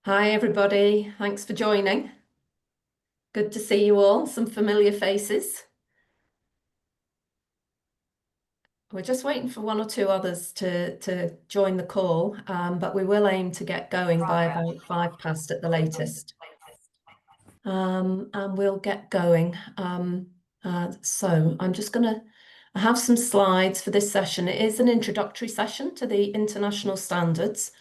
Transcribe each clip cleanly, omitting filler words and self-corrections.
Hi, everybody. Thanks for joining. Good to see you all. Some familiar faces. We're just waiting for one or two others to join the call, but we will aim to get going by about 5 past at the latest. And we'll get going. So I'm just going to have some slides for this session. It is an introductory session to the international standards.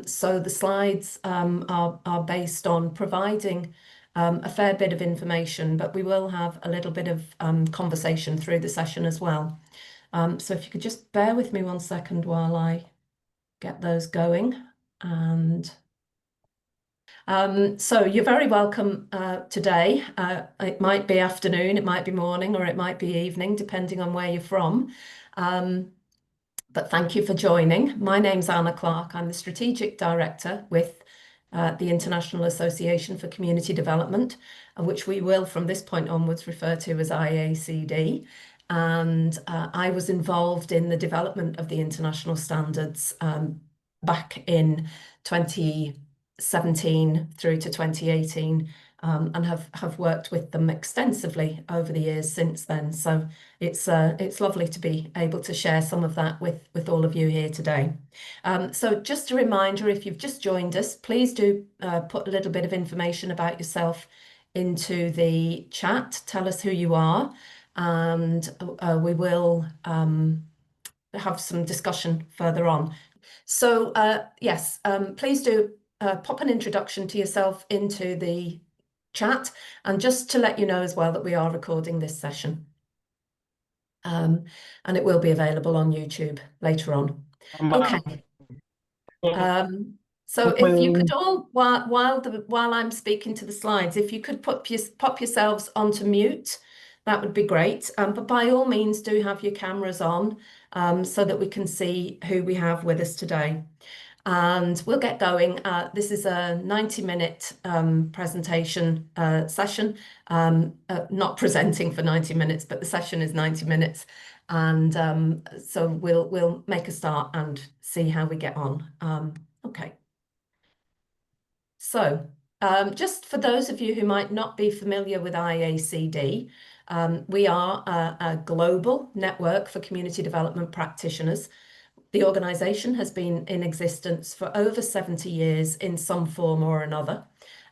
So the slides are based on providing a fair bit of information, but we will have a little bit of conversation through the session as well. So if you could just bear with me 1 second while I get those going. And so you're very welcome today. It might be afternoon, it might be morning, or it might be evening, depending on where you're from. But thank you for joining. My name's Anna Clarke. I'm the Strategic Director with the International Association for Community Development, which we will from this point onwards refer to as IACD. And I was involved in the development of the international standards back in 2017 through to 2018, and have worked with them extensively over the years since then. So it's lovely to be able to share some of that with all of you here today. So just a reminder, if you've just joined us, please do put a little bit of information about yourself into the chat. Tell us who you are, and we will have some discussion further on. So yes, please do pop an introduction to yourself into the chat, and just to let you know as well that we are recording this session, and it will be available on YouTube later on. Okay. So if you could all, while I'm speaking to the slides, if you could pop yourselves onto mute, that would be great. But by all means, do have your cameras on so that we can see who we have with us today. And we'll get going. This is a 90-minute presentation session, not presenting for 90 minutes, but the session is 90 minutes. And so we'll make a start and see how we get on. Okay. So just for those of you who might not be familiar with IACD, we are a global network for community development practitioners. The organisation has been in existence for over 70 years in some form or another.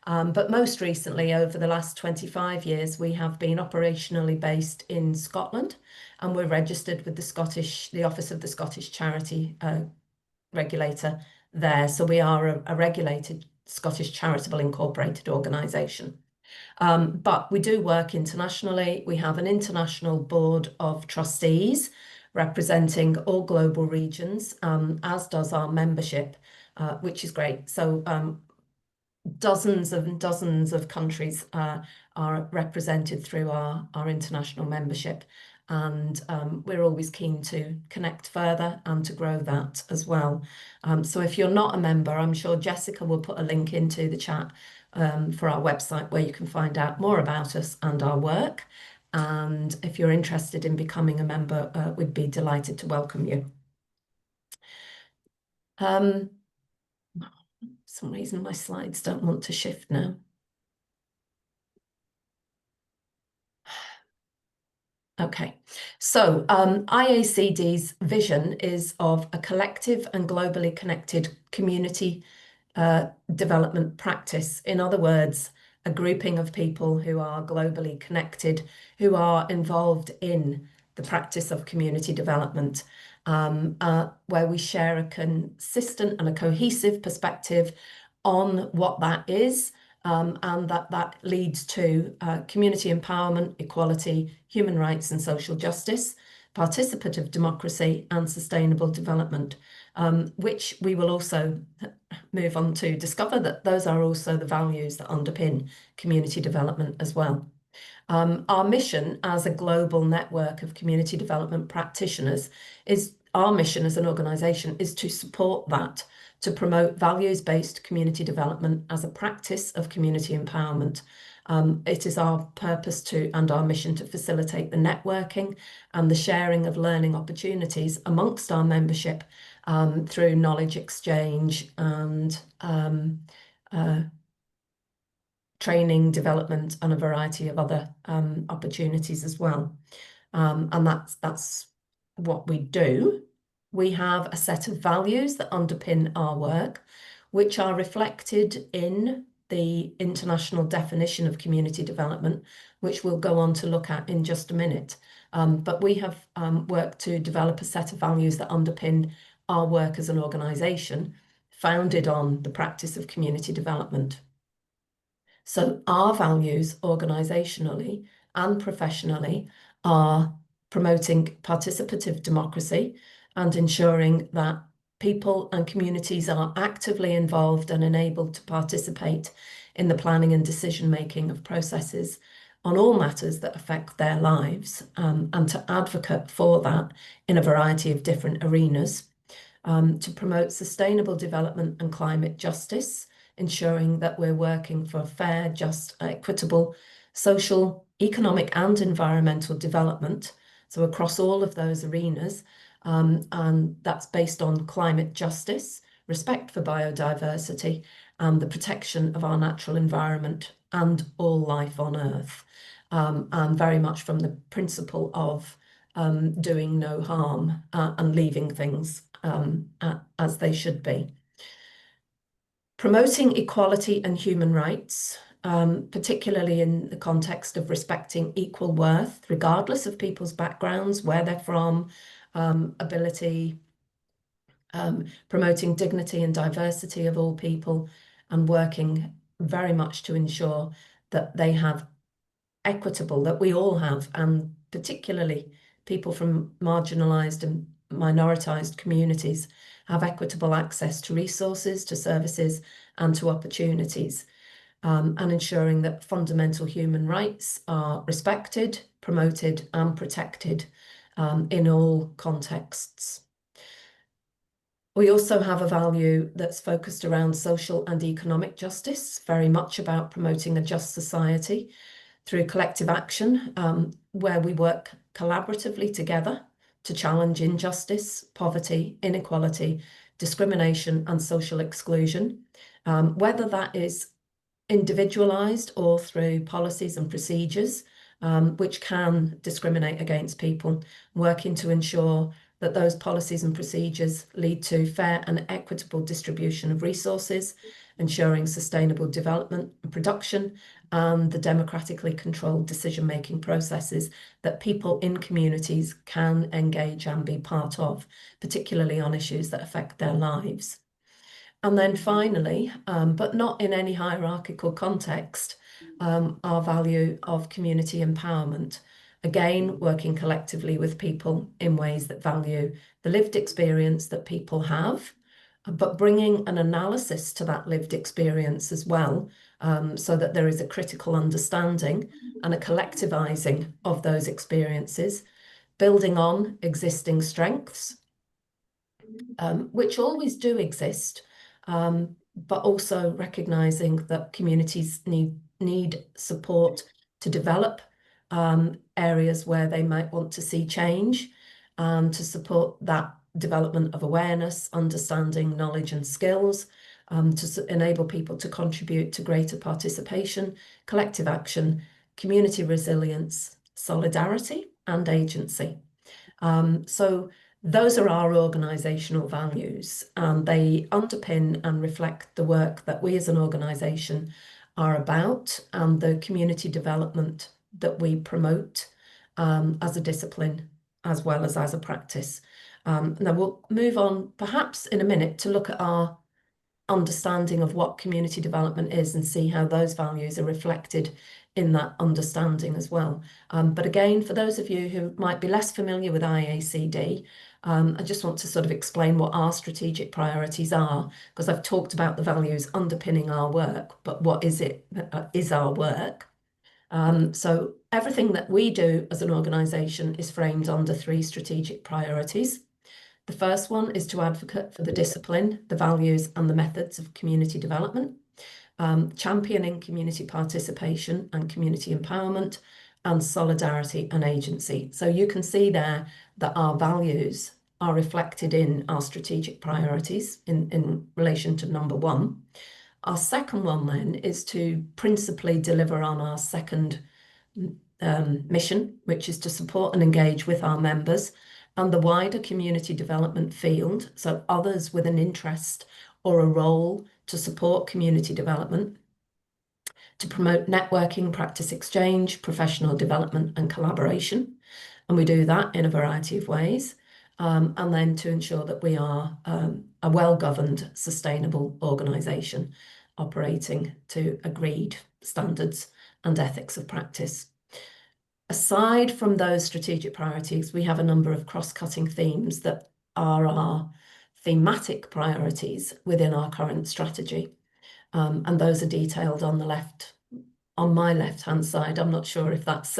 But most recently, over the last 25 years, we have been operationally based in Scotland, and we're registered with the Office of the Scottish Charity Regulator there. So we are a regulated Scottish Charitable Incorporated organisation. But we do work internationally. We have an international board of trustees representing all global regions, as does our membership, which is great. So dozens and dozens of countries are represented through our international membership. And we're always keen to connect further and to grow that as well. So if you're not a member, I'm sure Jessica will put a link into the chat for our website where you can find out more about us and our work. And if you're interested in becoming a member, we'd be delighted to welcome you. For some reason, my slides don't want to shift now. Okay, so IACD's vision is of a collective and globally connected community development practice. In other words, a grouping of people who are globally connected, who are involved in the practice of community development, where we share a consistent and a cohesive perspective on what that is, and that leads to community empowerment, equality, human rights and social justice, participative democracy and sustainable development, which we will also move on to discover that those are also the values that underpin community development as well. Our mission as a global network of community development practitioners our mission as an organisation is to support that, to promote values-based community development as a practice of community empowerment. It is our purpose and our mission to facilitate the networking and the sharing of learning opportunities amongst our membership through knowledge exchange and training, development, and a variety of other opportunities as well. And that's what we do. We have a set of values that underpin our work, which are reflected in the international definition of community development, which we'll go on to look at in just a minute. But we have worked to develop a set of values that underpin our work as an organisation, founded on the practice of community development. So our values organisationally and professionally are promoting participative democracy and ensuring that people and communities are actively involved and enabled to participate in the planning and decision-making of processes on all matters that affect their lives, and to advocate for that in a variety of different arenas, to promote sustainable development and climate justice, ensuring that we're working for fair, just, equitable, social, economic and environmental development. So across all of those arenas, and that's based on climate justice, respect for biodiversity, and the protection of our natural environment and all life on Earth, and very much from the principle of doing no harm and leaving things as they should be. Promoting equality and human rights, particularly in the context of respecting equal worth, regardless of people's backgrounds, where they're from, ability, promoting dignity and diversity of all people, and working very much to ensure that they have equitable, that we all have, and particularly people from marginalised and minoritized communities have equitable access to resources, to services, and to opportunities, and ensuring that fundamental human rights are respected, promoted, and protected in all contexts. We also have a value that's focused around social and economic justice, very much about promoting a just society through collective action, where we work collaboratively together to challenge injustice, poverty, inequality, discrimination, and social exclusion, whether that is individualised or through policies and procedures which can discriminate against people, working to ensure that those policies and procedures lead to fair and equitable distribution of resources, ensuring sustainable development and production, and the democratically controlled decision-making processes that people in communities can engage and be part of, particularly on issues that affect their lives. And then finally, but not in any hierarchical context, our value of community empowerment. Again, working collectively with people in ways that value the lived experience that people have, but bringing an analysis to that lived experience as well, so that there is a critical understanding and a collectivizing of those experiences, building on existing strengths, which always do exist, but also recognizing that communities need support to develop areas where they might want to see change, and to support that development of awareness, understanding, knowledge and skills, to enable people to contribute to greater participation, collective action, community resilience, solidarity and agency. So those are our organisational values, and they underpin and reflect the work that we as an organisation are about, and the community development that we promote as a discipline as well as a practice. Now we'll move on perhaps in a minute to look at our understanding of what community development is and see how those values are reflected in that understanding as well. But again, for those of you who might be less familiar with IACD, I just want to sort of explain what our strategic priorities are, because I've talked about the values underpinning our work, but what is it is our work? So everything that we do as an organisation is framed under 3 strategic priorities. The first one is to advocate for the discipline, the values and the methods of community development, championing community participation and community empowerment, and solidarity and agency. So you can see there that our values are reflected in our strategic priorities in relation to number 1. Our second one then is to principally deliver on our second mission, which is to support and engage with our members and the wider community development field, so others with an interest or a role to support community development, to promote networking, practice exchange, professional development and collaboration. And we do that in a variety of ways. And then to ensure that we are a well-governed, sustainable organisation operating to agreed standards and ethics of practice. Aside from those strategic priorities, we have a number of cross-cutting themes that are our thematic priorities within our current strategy. And those are detailed on the left, on my left-hand side. I'm not sure if that's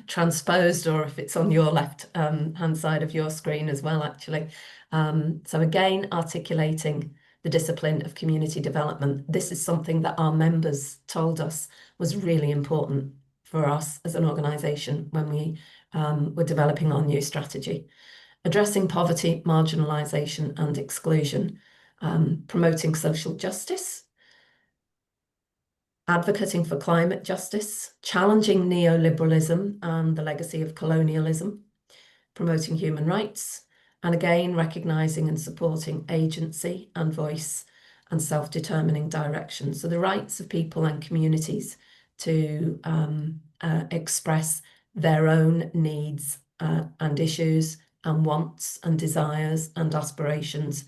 transposed or if it's on your left hand side of your screen as well, actually. So again, articulating the discipline of community development. This is something that our members told us was really important for us as an organisation when we were developing our new strategy. Addressing poverty, marginalisation and exclusion, promoting social justice, advocating for climate justice, challenging neoliberalism and the legacy of colonialism, promoting human rights, and again, recognising and supporting agency and voice and self-determining direction. So the rights of people and communities to express their own needs and issues and wants and desires and aspirations,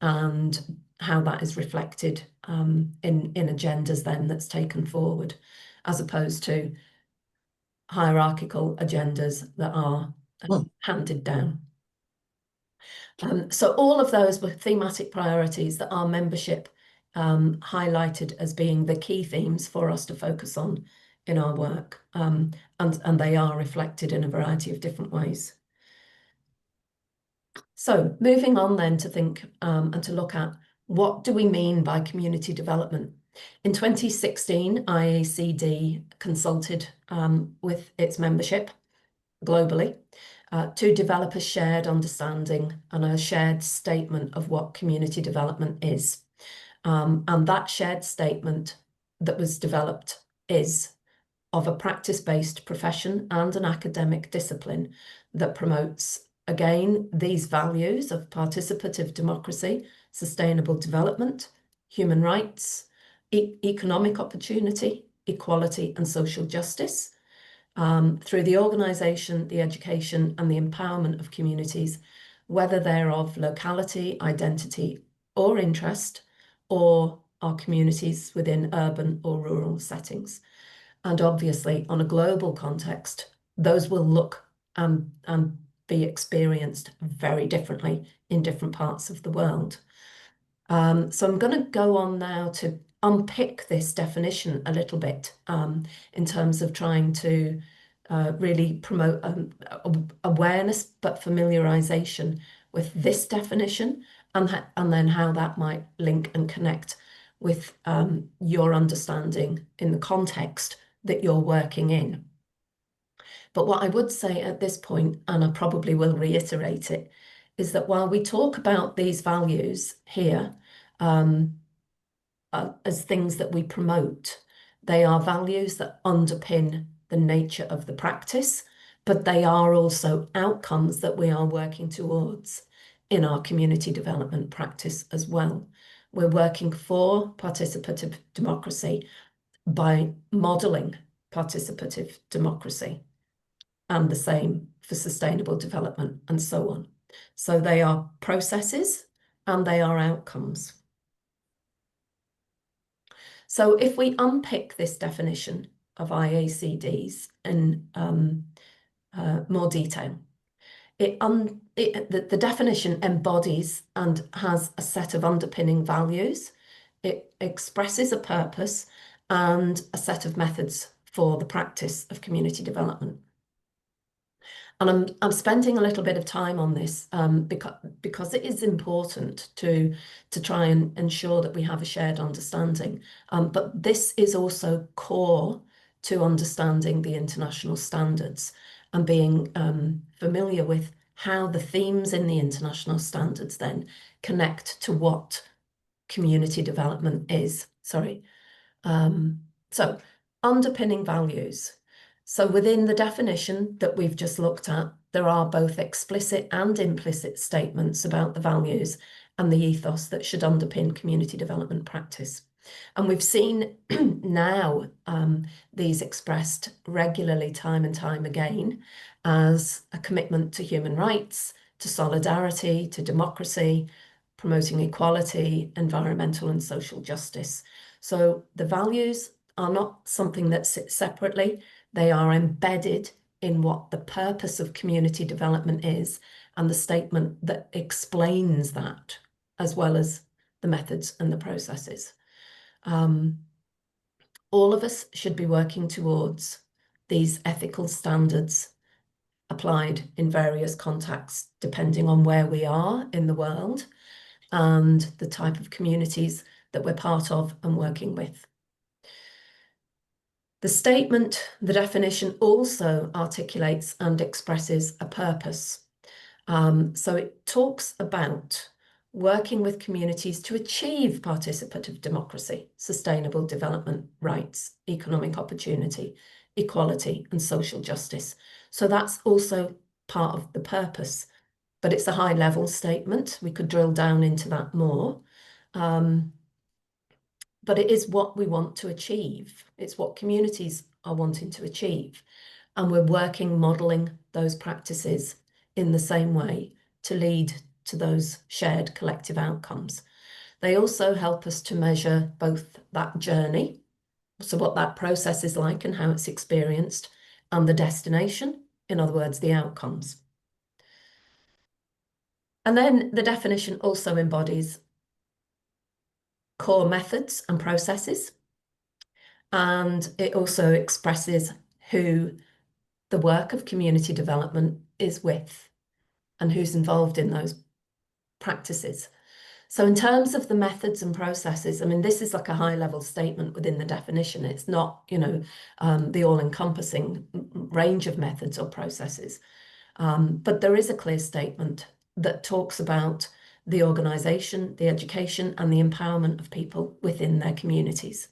and how that is reflected in agendas then that's taken forward, as opposed to hierarchical agendas that are handed down. So all of those were thematic priorities that our membership highlighted as being the key themes for us to focus on in our work, and they are reflected in a variety of different ways. So moving on then to think and to look at what do we mean by community development. In 2016, IACD consulted with its membership globally to develop a shared understanding and a shared statement of what community development is. And that shared statement that was developed is of a practice-based profession and an academic discipline that promotes, again, these values of participative democracy, sustainable development, human rights, economic opportunity, equality and social justice, through the organisation, the education and the empowerment of communities, whether they're of locality, identity or interest, or are communities within urban or rural settings. And obviously, on a global context, those will look and be experienced very differently in different parts of the world. So I'm going to go on now to unpick this definition a little bit in terms of trying to really promote awareness but familiarisation with this definition, and then how that might link and connect with your understanding in the context that you're working in. But what I would say at this point, and I probably will reiterate it, is that while we talk about these values here as things that we promote, they are values that underpin the nature of the practice, but they are also outcomes that we are working towards in our community development practice as well. We're working for participative democracy by modelling participative democracy, and the same for sustainable development and so on. So they are processes and they are outcomes. So if we unpick this definition of IACDs in more detail, the definition embodies and has a set of underpinning values. It expresses a purpose and a set of methods for the practice of community development. And I'm spending a little bit of time on this because it is important to try and ensure that we have a shared understanding. But this is also core to understanding the international standards and being familiar with how the themes in the international standards then connect to what community development is. Sorry. So underpinning values. So within the definition that we've just looked at, there are both explicit and implicit statements about the values and the ethos that should underpin community development practice. And we've seen now these expressed regularly, time and time again, as a commitment to human rights, to solidarity, to democracy, promoting equality, environmental and social justice. So the values are not something that sits separately. They are embedded in what the purpose of community development is and the statement that explains that, as well as the methods and the processes. All of us should be working towards these ethical standards applied in various contexts, depending on where we are in the world and the type of communities that we're part of and working with. The statement, the definition, also articulates and expresses a purpose. So it talks about working with communities to achieve participative democracy, sustainable development rights, economic opportunity, equality, and social justice. So that's also part of the purpose, but it's a high-level statement. We could drill down into that more. But it is what we want to achieve. It's what communities are wanting to achieve. And we're working, modelling those practices in the same way to lead to those shared collective outcomes. They also help us to measure both that journey, so what that process is like and how it's experienced, and the destination, in other words, the outcomes. And then the definition also embodies core methods and processes. And it also expresses who the work of community development is with and who's involved in those practices. So in terms of the methods and processes, I mean, this is like a high-level statement within the definition. It's not, the all-encompassing range of methods or processes. But there is a clear statement that talks about the organisation, the education, and the empowerment of people within their communities.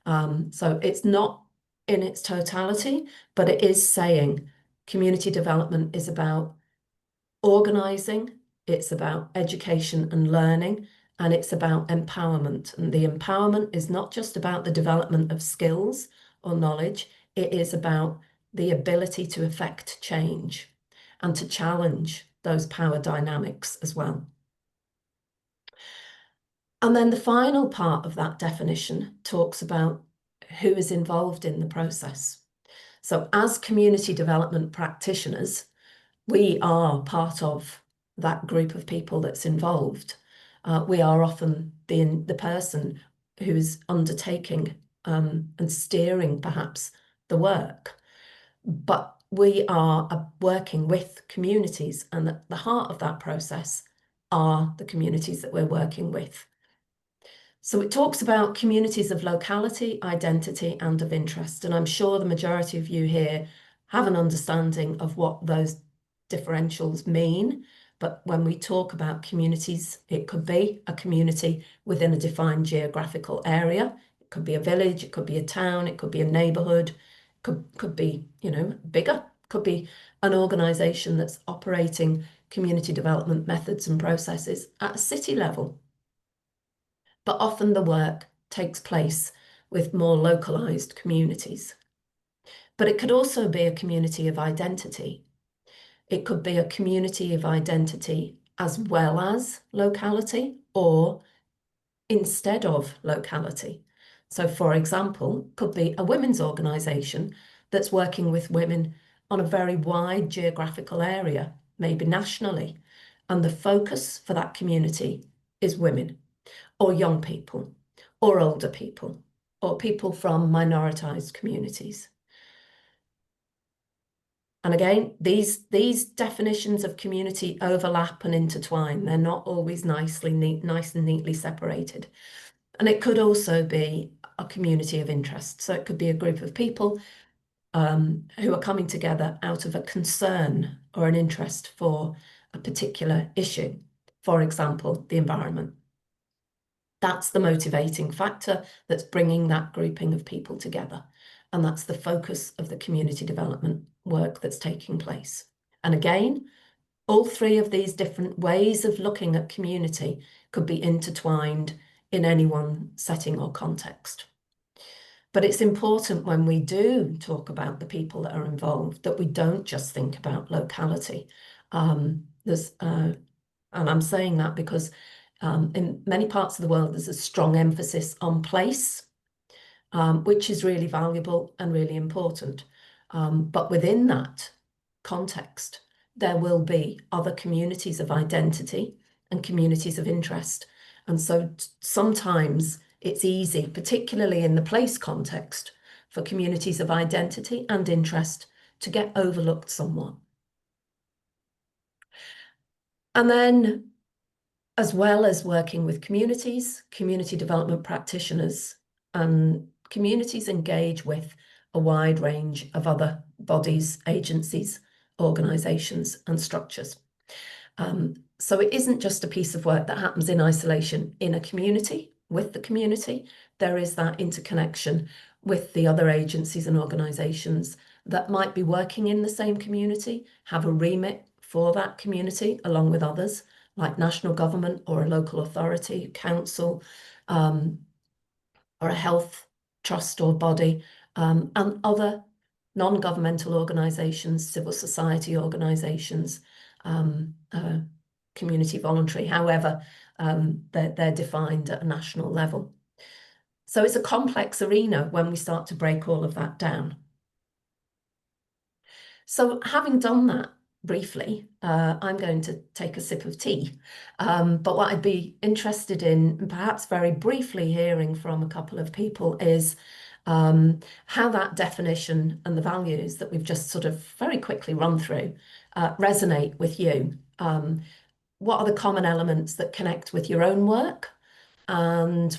So it's not in its totality, but it is saying community development is about organising, it's about education and learning, and it's about empowerment. And the empowerment is not just about the development of skills or knowledge, it is about the ability to effect change and to challenge those power dynamics as well. And then the final part of that definition talks about who is involved in the process. So as community development practitioners, we are part of that group of people that's involved. We are often the person who's undertaking and steering perhaps the work. But we are working with communities, and at the heart of that process are the communities that we're working with. So it talks about communities of locality, identity, and of interest. And I'm sure the majority of you here have an understanding of what those differentials mean. But when we talk about communities, it could be a community within a defined geographical area. It could be a village, it could be a town, it could be a neighborhood, could be, bigger. It could be an organization that's operating community development methods and processes at a city level. But often the work takes place with more localized communities. But it could also be a community of identity. It could be a community of identity as well as locality or instead of locality. So for example, could be a women's organisation that's working with women on a very wide geographical area, maybe nationally, and the focus for that community is women or young people or older people or people from minoritized communities. And again, these definitions of community overlap and intertwine. They're not always nice and neatly separated. And it could also be a community of interest. So it could be a group of people who are coming together out of a concern or an interest for a particular issue. For example, the environment. That's the motivating factor that's bringing that grouping of people together. And that's the focus of the community development work that's taking place. And again, all three of these different ways of looking at community could be intertwined in any one setting or context. But it's important when we do talk about the people that are involved that we don't just think about locality. And I'm saying that because in many parts of the world, there's a strong emphasis on place, which is really valuable and really important. But within that context, there will be other communities of identity and communities of interest. And so sometimes it's easy, particularly in the place context, for communities of identity and interest to get overlooked somewhat. And then, as well as working with communities, community development practitioners, and communities engage with a wide range of other bodies, agencies, organisations and structures. So it isn't just a piece of work that happens in isolation in a community, with the community. There is that interconnection with the other agencies and organisations that might be working in the same community, have a remit for that community along with others, like national government or a local authority, council, or a health trust or body, and other non-governmental organisations, civil society organisations, community voluntary, however they're defined at a national level. So it's a complex arena when we start to break all of that down. So having done that briefly, I'm going to take a sip of tea. But what I'd be interested in, perhaps very briefly hearing from a couple of people, is how that definition and the values that we've just sort of very quickly run through resonate with you. What are the common elements that connect with your own work? And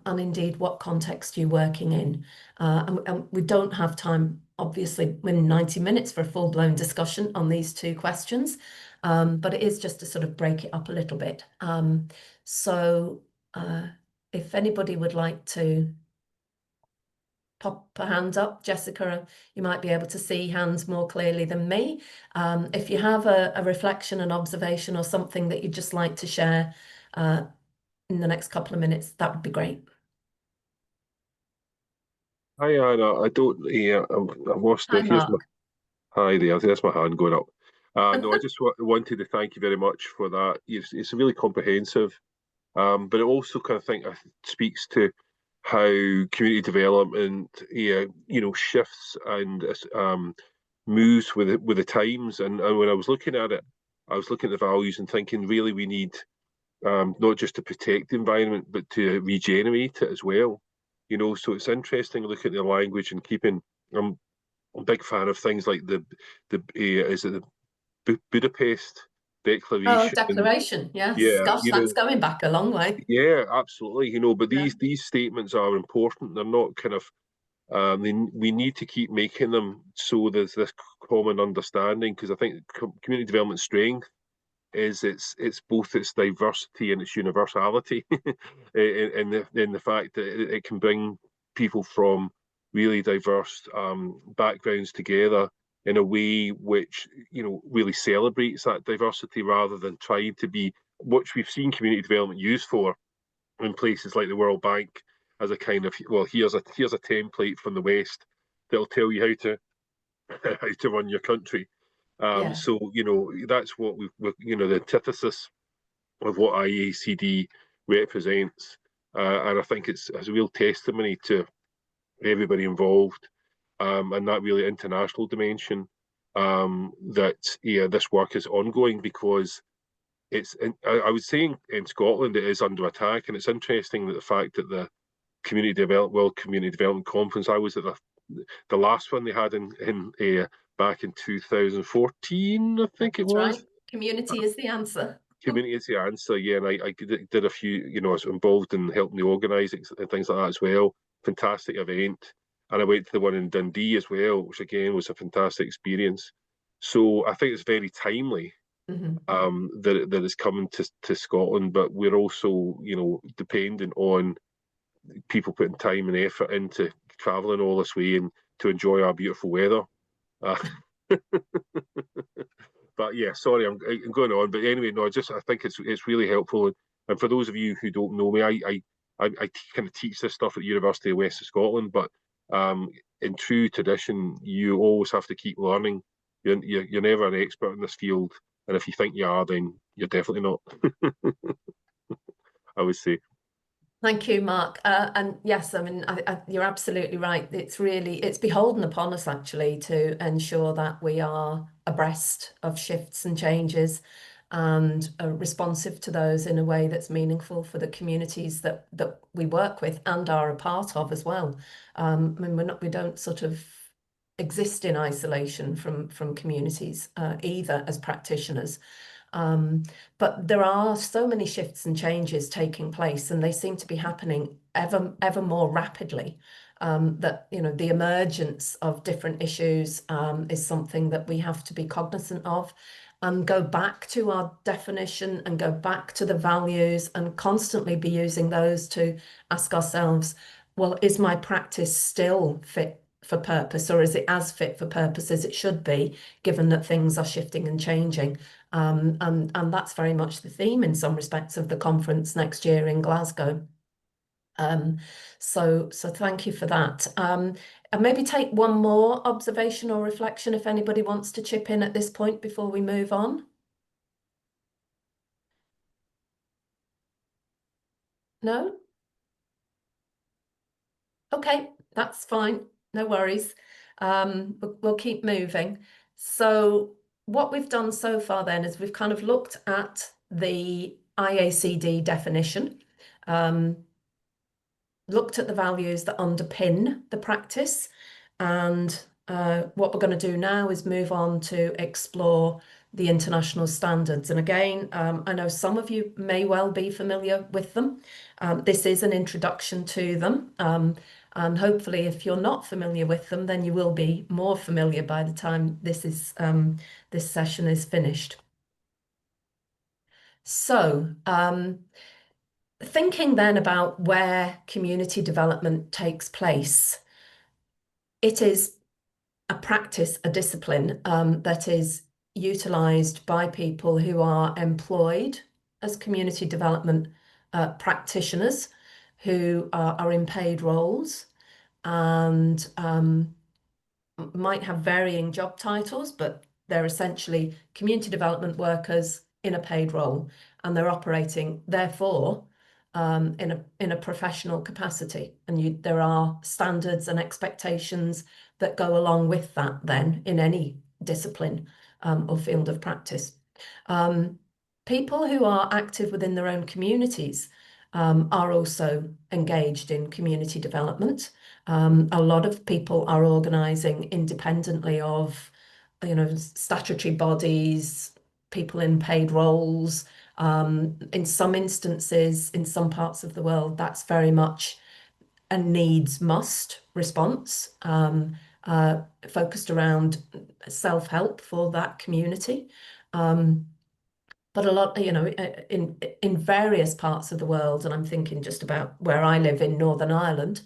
indeed, what context you're working in. And we don't have time, obviously, in 90 minutes for a full-blown discussion on these two questions, but it is just to sort of break it up a little bit. So if anybody would like to pop a hand up, Jessica, you might be able to see hands more clearly than me. If you have a reflection, an observation, or something that you'd just like to share in the next couple of minutes, that would be great. Hi Anna, I don't. Yeah, I've lost Hi, it. Here's my Mark. hi there. There's my hand going up. No, I just wanted to thank you very much for that. It's really comprehensive, but it also kind of think speaks to how community development, shifts and moves with the times. And when I was looking at it, I was looking at the values and thinking, really, we need not just to protect the environment, but to regenerate it as well. So it's interesting looking at the language and keeping. I'm a big fan of things like the is it the Budapest Oh, Declaration? declaration. Yes. Yeah, Gosh, that's going back a long way. yeah, absolutely. But Yeah. these statements are important. They're not kind of we need to keep making them so there's this common understanding, because I think community development strength is it's both its diversity and its universality, in the fact that it can bring people from really diverse backgrounds together in a way which really celebrates that diversity, rather than trying to be what we've seen community development used for in places like the World Bank as a kind of, well, here's a template from the West that'll tell you how to how to run your country. Yeah. So that's what the antithesis of what IACD represents, and I think it's a real testimony to everybody involved, and that really international dimension, that this work is ongoing, because I would say in Scotland it is under attack. And it's interesting that the fact that the World Community Development Conference, I was at the last one they had in back in 2014, I think it That's right. was. Community is the answer. Community is the answer, yeah. And I did a few, I was involved in helping the organising and things like that as well. Fantastic event. And I went to the one in Dundee as well, which again was a fantastic experience. So I think it's very timely. that is coming to Scotland, but we're also, dependent on people putting time and effort into travelling all this way and to enjoy our beautiful weather. Uh, but yeah, sorry, I'm going on. But anyway, no, I think it's really helpful. And for those of you who don't know me, I kind of teach this stuff at the University of West of Scotland. But in true tradition, you always have to keep learning. You're never an expert in this field, and if you think you are, then you're definitely not. I would say. Thank you, Mark. And yes, I mean, you're absolutely right. It's beholden upon us actually to ensure that we are abreast of shifts and changes and responsive to those in a way that's meaningful for the communities that we work with and are a part of as well. I mean, we don't sort of exist in isolation from communities either as practitioners. But there are so many shifts and changes taking place, and they seem to be happening ever more rapidly. That the emergence of different issues is something that we have to be cognizant of, and go back to our definition and go back to the values, and constantly be using those to ask ourselves, well, is my practice still fit for purpose, or is it as fit for purpose as it should be, given that things are shifting and changing? And that's very much the theme in some respects of the conference next year in Glasgow. So thank you for that. And maybe take one more observation or reflection if anybody wants to chip in at this point before we move on. No? Okay, that's fine. No worries. We'll keep moving. So what we've done so far then is we've kind of looked at the IACD definition, looked at the values that underpin the practice, and what we're going to do now is move on to explore the international standards. And again, I know some of you may well be familiar with them. This is an introduction to them. And hopefully, if you're not familiar with them, then you will be more familiar by the time this session is finished. So, thinking then about where community development takes place, it is a practice, a discipline that is utilised by people who are employed as community development practitioners, who are in paid roles and might have varying job titles, but they're essentially community development workers in a paid role, and they're operating, therefore, in a professional capacity. And there are standards and expectations that go along with that then in any discipline or field of practice. People who are active within their own communities are also engaged in community development. A lot of people are organising independently of, statutory bodies, people in paid roles. In some instances, in some parts of the world, that's very much a needs must response, focused around self-help for that community. But a lot, in various parts of the world, and I'm thinking just about where I live in Northern Ireland,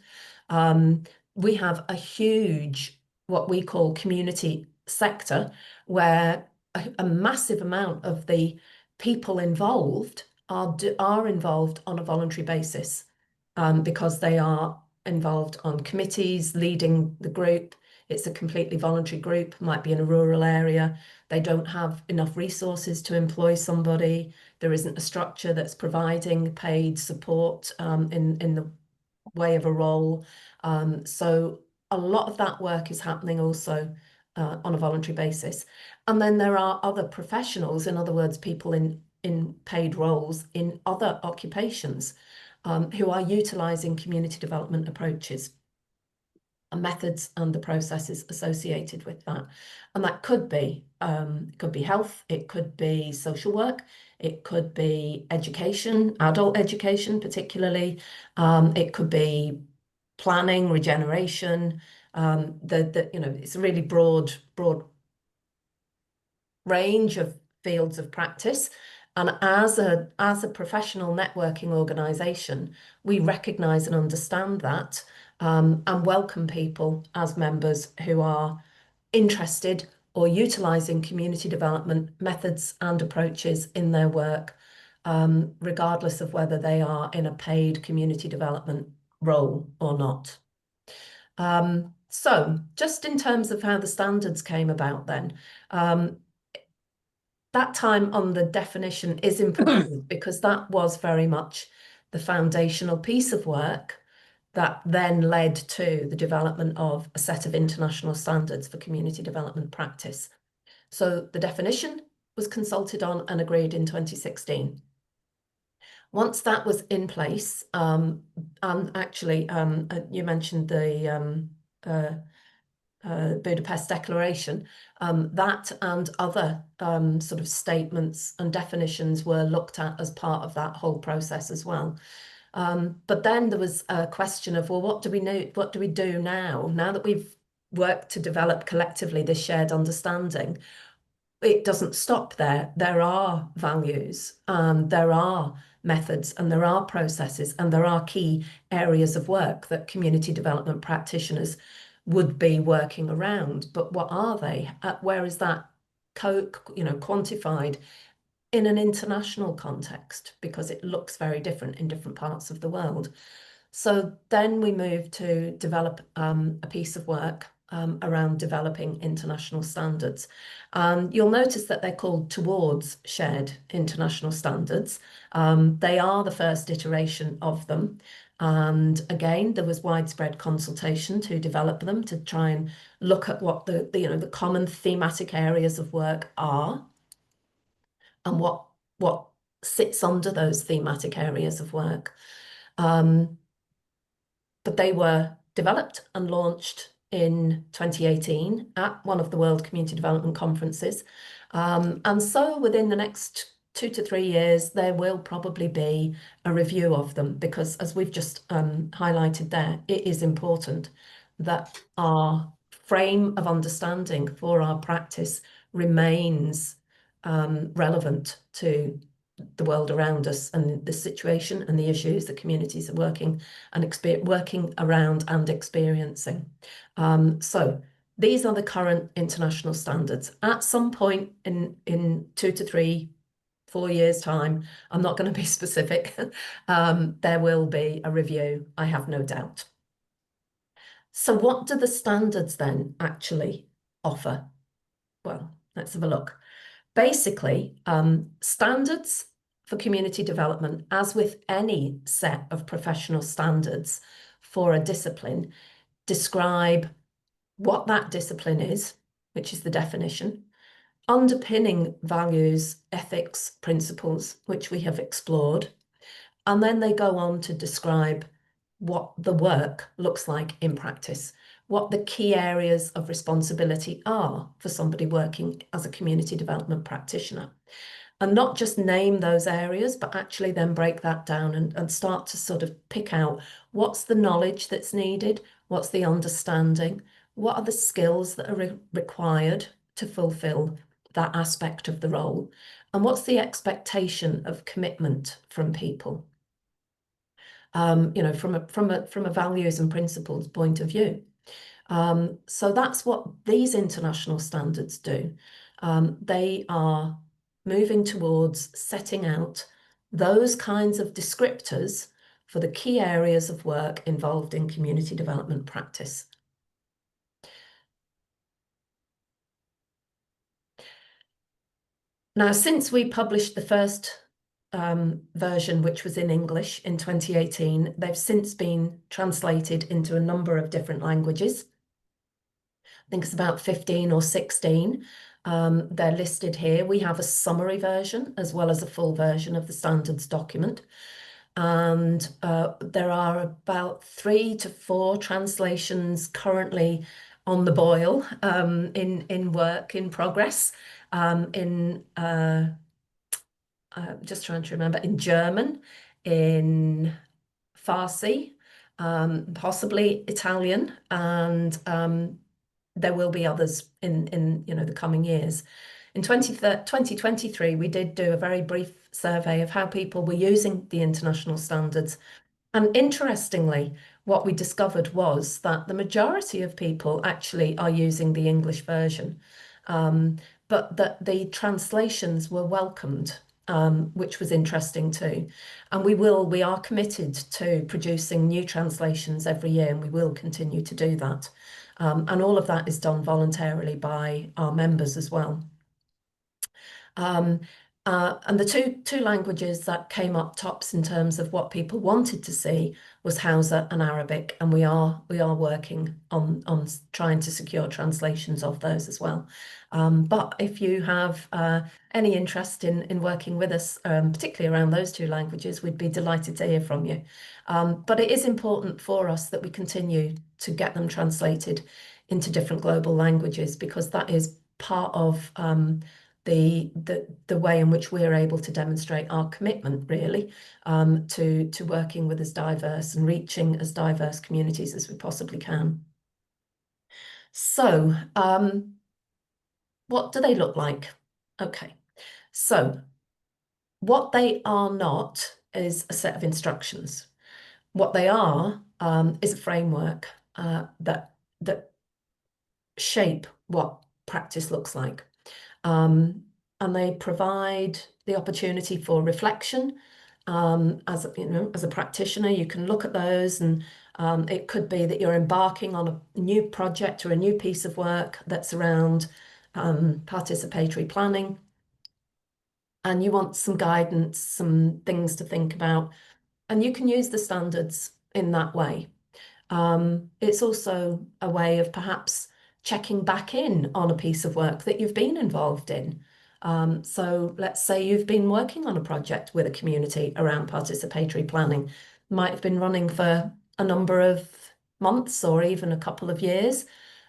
we have a huge, what we call community sector, where a massive amount of the people involved are involved on a voluntary basis, because they are involved on committees, leading the group. It's a completely voluntary group, might be in a rural area. They don't have enough resources to employ somebody. There isn't a structure that's providing paid support in the way of a role. So a lot of that work is happening also on a voluntary basis. And then there are other professionals, in other words, people in paid roles in other occupations who are utilising community development approaches and methods and the processes associated with that. And that could be health, it could be social work, it could be education, adult education particularly, it could be planning, regeneration. It's a really broad range of fields of practice. And as a professional networking organisation, we recognise and understand that, and welcome people as members who are interested or utilising community development methods and approaches in their work, regardless of whether they are in a paid community development role or not. So just in terms of how the standards came about then, that time on the definition is important because that was very much the foundational piece of work that then led to the development of a set of international standards for community development practice. So the definition was consulted on and agreed in 2016. Once that was in place, and actually you mentioned the Budapest Declaration, that and other sort of statements and definitions were looked at as part of that whole process as well. But then there was a question of, well, what do we know? What do we do now? Now that we've worked to develop collectively this shared understanding, it doesn't stop there. There are values, there are methods, and there are processes, and there are key areas of work that community development practitioners would be working around. But what are they? Where is that quantified in an international context? Because it looks very different in different parts of the world. So then we moved to develop a piece of work around developing international standards. You'll notice that they're called Towards Shared International Standards. They are the first iteration of them. And again, there was widespread consultation to develop them, to try and look at what the common thematic areas of work are and what sits under those thematic areas of work. But they were developed and launched in 2018 at one of the World Community Development Conferences. And so within the next 2 to 3 years, there will probably be a review of them, because as we've just highlighted there, it is important that our frame of understanding for our practice remains relevant to the world around us and the situation and the issues that communities are working around and experiencing. So these are the current international standards. At some point in 2 to 3, 4 years' time, I'm not going to be specific, there will be a review, I have no doubt. So what do the standards then actually offer? Well, let's have a look. Basically, standards for community development, as with any set of professional standards for a discipline, describe what that discipline is, which is the definition, underpinning values, ethics, principles, which we have explored, and then they go on to describe what the work looks like in practice, what the key areas of responsibility are for somebody working as a community development practitioner. And not just name those areas, but actually then break that down and start to sort of pick out what's the knowledge that's needed, what's the understanding, what are the skills that are required to fulfill that aspect of the role, and what's the expectation of commitment from people. From a values and principles point of view. So that's what these international standards do. They are moving towards setting out those kinds of descriptors for the key areas of work involved in community development practice. Now, since we published the first version, which was in English in 2018, they've since been translated into a number of different languages. I think it's about 15 or 16. They're listed here. We have a summary version as well as a full version of the standards document. And there are about 3 to 4 translations currently on the boil, in work in progress, just trying to remember, in German, in Farsi, possibly Italian, and there will be others in the coming years. In 2023, we did do a very brief survey of how people were using the international standards. And interestingly, what we discovered was that the majority of people actually are using the English version, but that the translations were welcomed, which was interesting too. And we are committed to producing new translations every year, and we will continue to do that. And all of that is done voluntarily by our members as well. And the two languages that came up tops in terms of what people wanted to see was Hausa and Arabic, and we are working on trying to secure translations of those as well. But if you have any interest in working with us, particularly around those two languages, we'd be delighted to hear from you. But it is important for us that we continue to get them translated into different global languages, because that is part of the way in which we're able to demonstrate our commitment, really, to working with as diverse and reaching as diverse communities as we possibly can. So, what do they look like? Okay, so what they are not is a set of instructions. What they are is a framework that shape what practice looks like. And they provide the opportunity for reflection. As a practitioner, you can look at those, and it could be that you're embarking on a new project or a new piece of work that's around participatory planning, and you want some guidance, some things to think about, and you can use the standards in that way. It's also a way of perhaps checking back in on a piece of work that you've been involved in. So let's say you've been working on a project with a community around participatory planning, might have been running for a number of months or even a couple of years,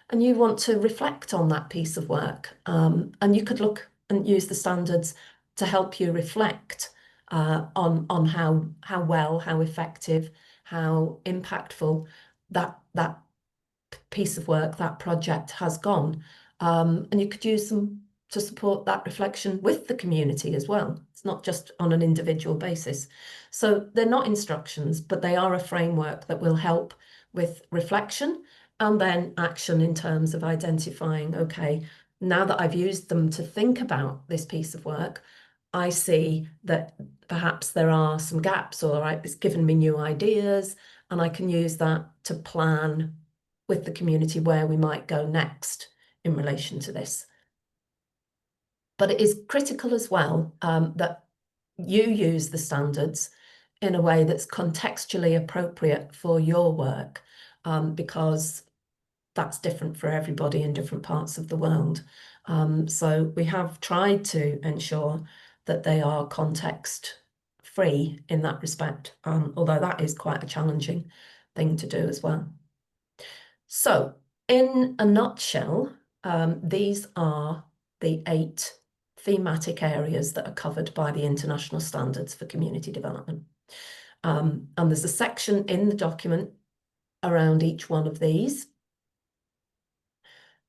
and you want to reflect on that piece of work. And you could look and use the standards to help you reflect on how well, how effective, how impactful that piece of work, that project has gone. And you could use them to support that reflection with the community as well. It's not just on an individual basis. So they're not instructions, but they are a framework that will help with reflection and then action in terms of identifying, okay, now that I've used them to think about this piece of work, I see that perhaps there are some gaps, or it's given me new ideas, and I can use that to plan with the community where we might go next in relation to this. But it is critical as well that you use the standards in a way that's contextually appropriate for your work, because that's different for everybody in different parts of the world. So we have tried to ensure that they are context free in that respect, although that is quite a challenging thing to do as well. So in a nutshell, these are the 8 thematic areas that are covered by the international standards for community development. And there's a section in the document around each one of these.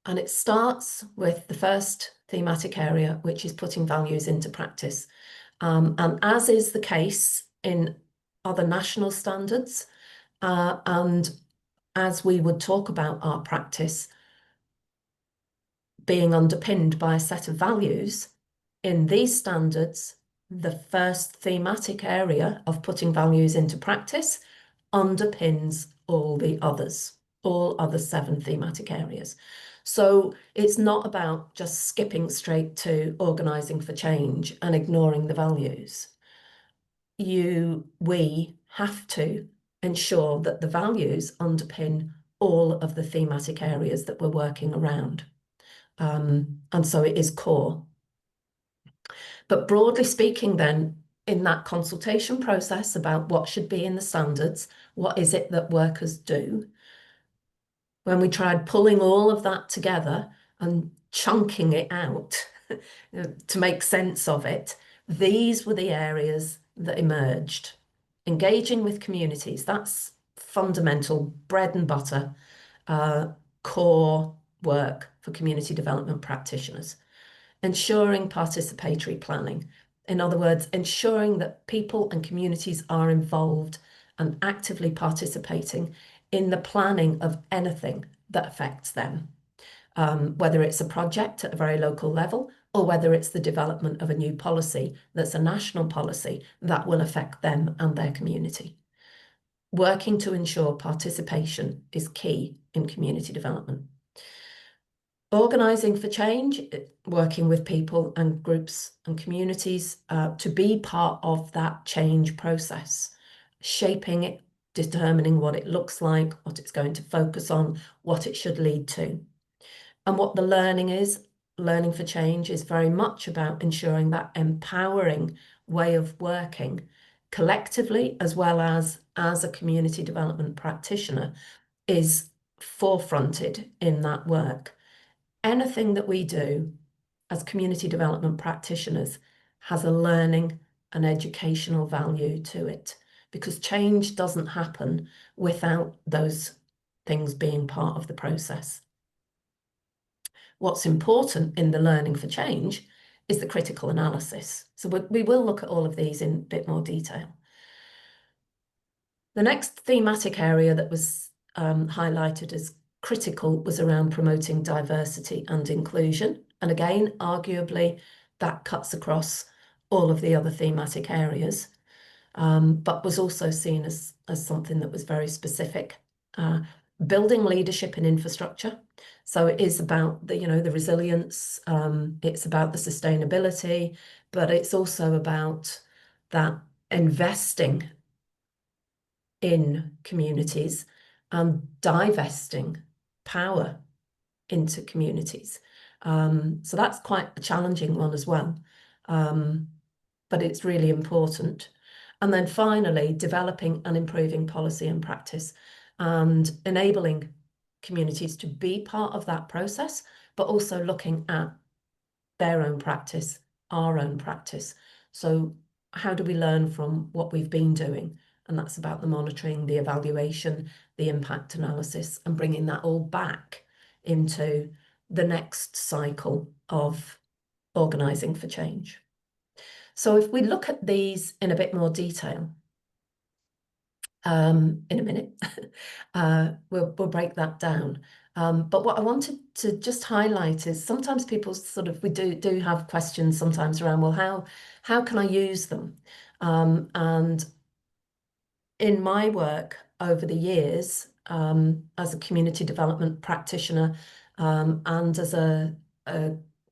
And it starts with the first thematic area, which is putting values into practice. And as is the case in other national standards, and as we would talk about our practice being underpinned by a set of values, in these standards, the first thematic area of putting values into practice underpins all the others, all other 7 thematic areas. So it's not about just skipping straight to organising for change and ignoring the values. We have to ensure that the values underpin all of the thematic areas that we're working around. And so it is core. But broadly speaking then, in that consultation process about what should be in the standards, what is it that workers do? When we tried pulling all of that together and chunking it out to make sense of it, these were the areas that emerged. Engaging with communities, that's fundamental bread and butter, core work for community development practitioners. ensuring participatory planning. In other words, ensuring that people and communities are involved and actively participating in the planning of anything that affects them, whether it's a project at a very local level or whether it's the development of a new policy that's a national policy that will affect them and their community. Working to ensure participation is key in community development. Organising for change, working with people and groups and communities to be part of that change process, shaping it, determining what it looks like, what it's going to focus on, what it should lead to. And what the learning is, learning for change is very much about ensuring that empowering way of working collectively as well as a community development practitioner is forefronted in that work. Anything that we do as community development practitioners has a learning and educational value to it, because change doesn't happen without those things being part of the process. What's important in the learning for change is the critical analysis. So we will look at all of these in a bit more detail. The next thematic area that was highlighted as critical was around promoting diversity and inclusion. And again, arguably, that cuts across all of the other thematic areas, but was also seen as something that was very specific. Building leadership and infrastructure. So it is about the resilience, it's about the sustainability, but it's also about that investing in communities and divesting power into communities. So that's quite a challenging one as well, but it's really important. And then finally, developing and improving policy and practice and enabling communities to be part of that process, but also looking at their own practice, our own practice. So how do we learn from what we've been doing? And that's about the monitoring, the evaluation, the impact analysis, and bringing that all back into the next cycle of organising for change. So if we look at these in a bit more detail, in a minute, we'll break that down. But what I wanted to just highlight is sometimes people we do have questions sometimes around, well, how can I use them? And in my work over the years, as a community development practitioner, and as a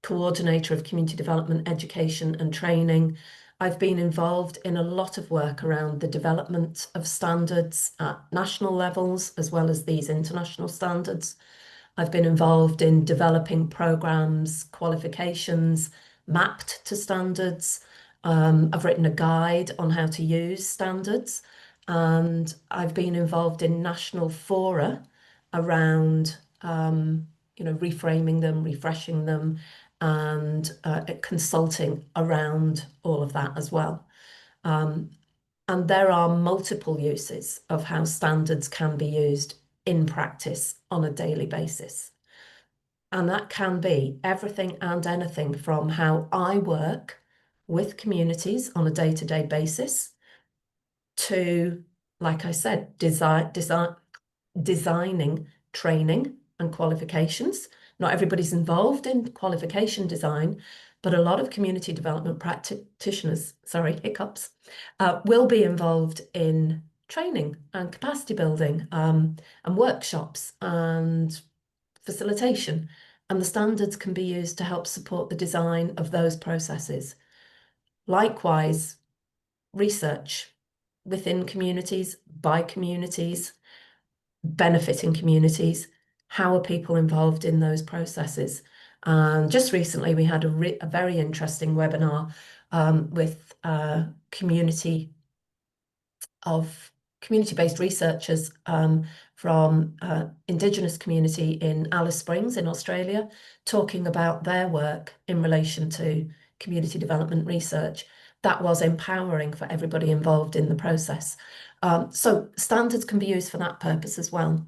coordinator of community development education and training, I've been involved in a lot of work around the development of standards at national levels, as well as these international standards. I've been involved in developing programs, qualifications mapped to standards. I've written a guide on how to use standards, and I've been involved in national fora around reframing them, refreshing them, and consulting around all of that as well. And there are multiple uses of how standards can be used in practice on a daily basis. And that can be everything and anything from how I work with communities on a day-to-day basis to, like I said, designing training and qualifications. Not everybody's involved in qualification design, but a lot of community development practitioners, will be involved in training and capacity building, and workshops and facilitation. And the standards can be used to help support the design of those processes. Likewise, research within communities, by communities, benefiting communities. How are people involved in those processes? Just recently, we had a very interesting webinar with community-based researchers from Indigenous community in Alice Springs in Australia, talking about their work in relation to community development research. That was empowering for everybody involved in the process. So standards can be used for that purpose as well.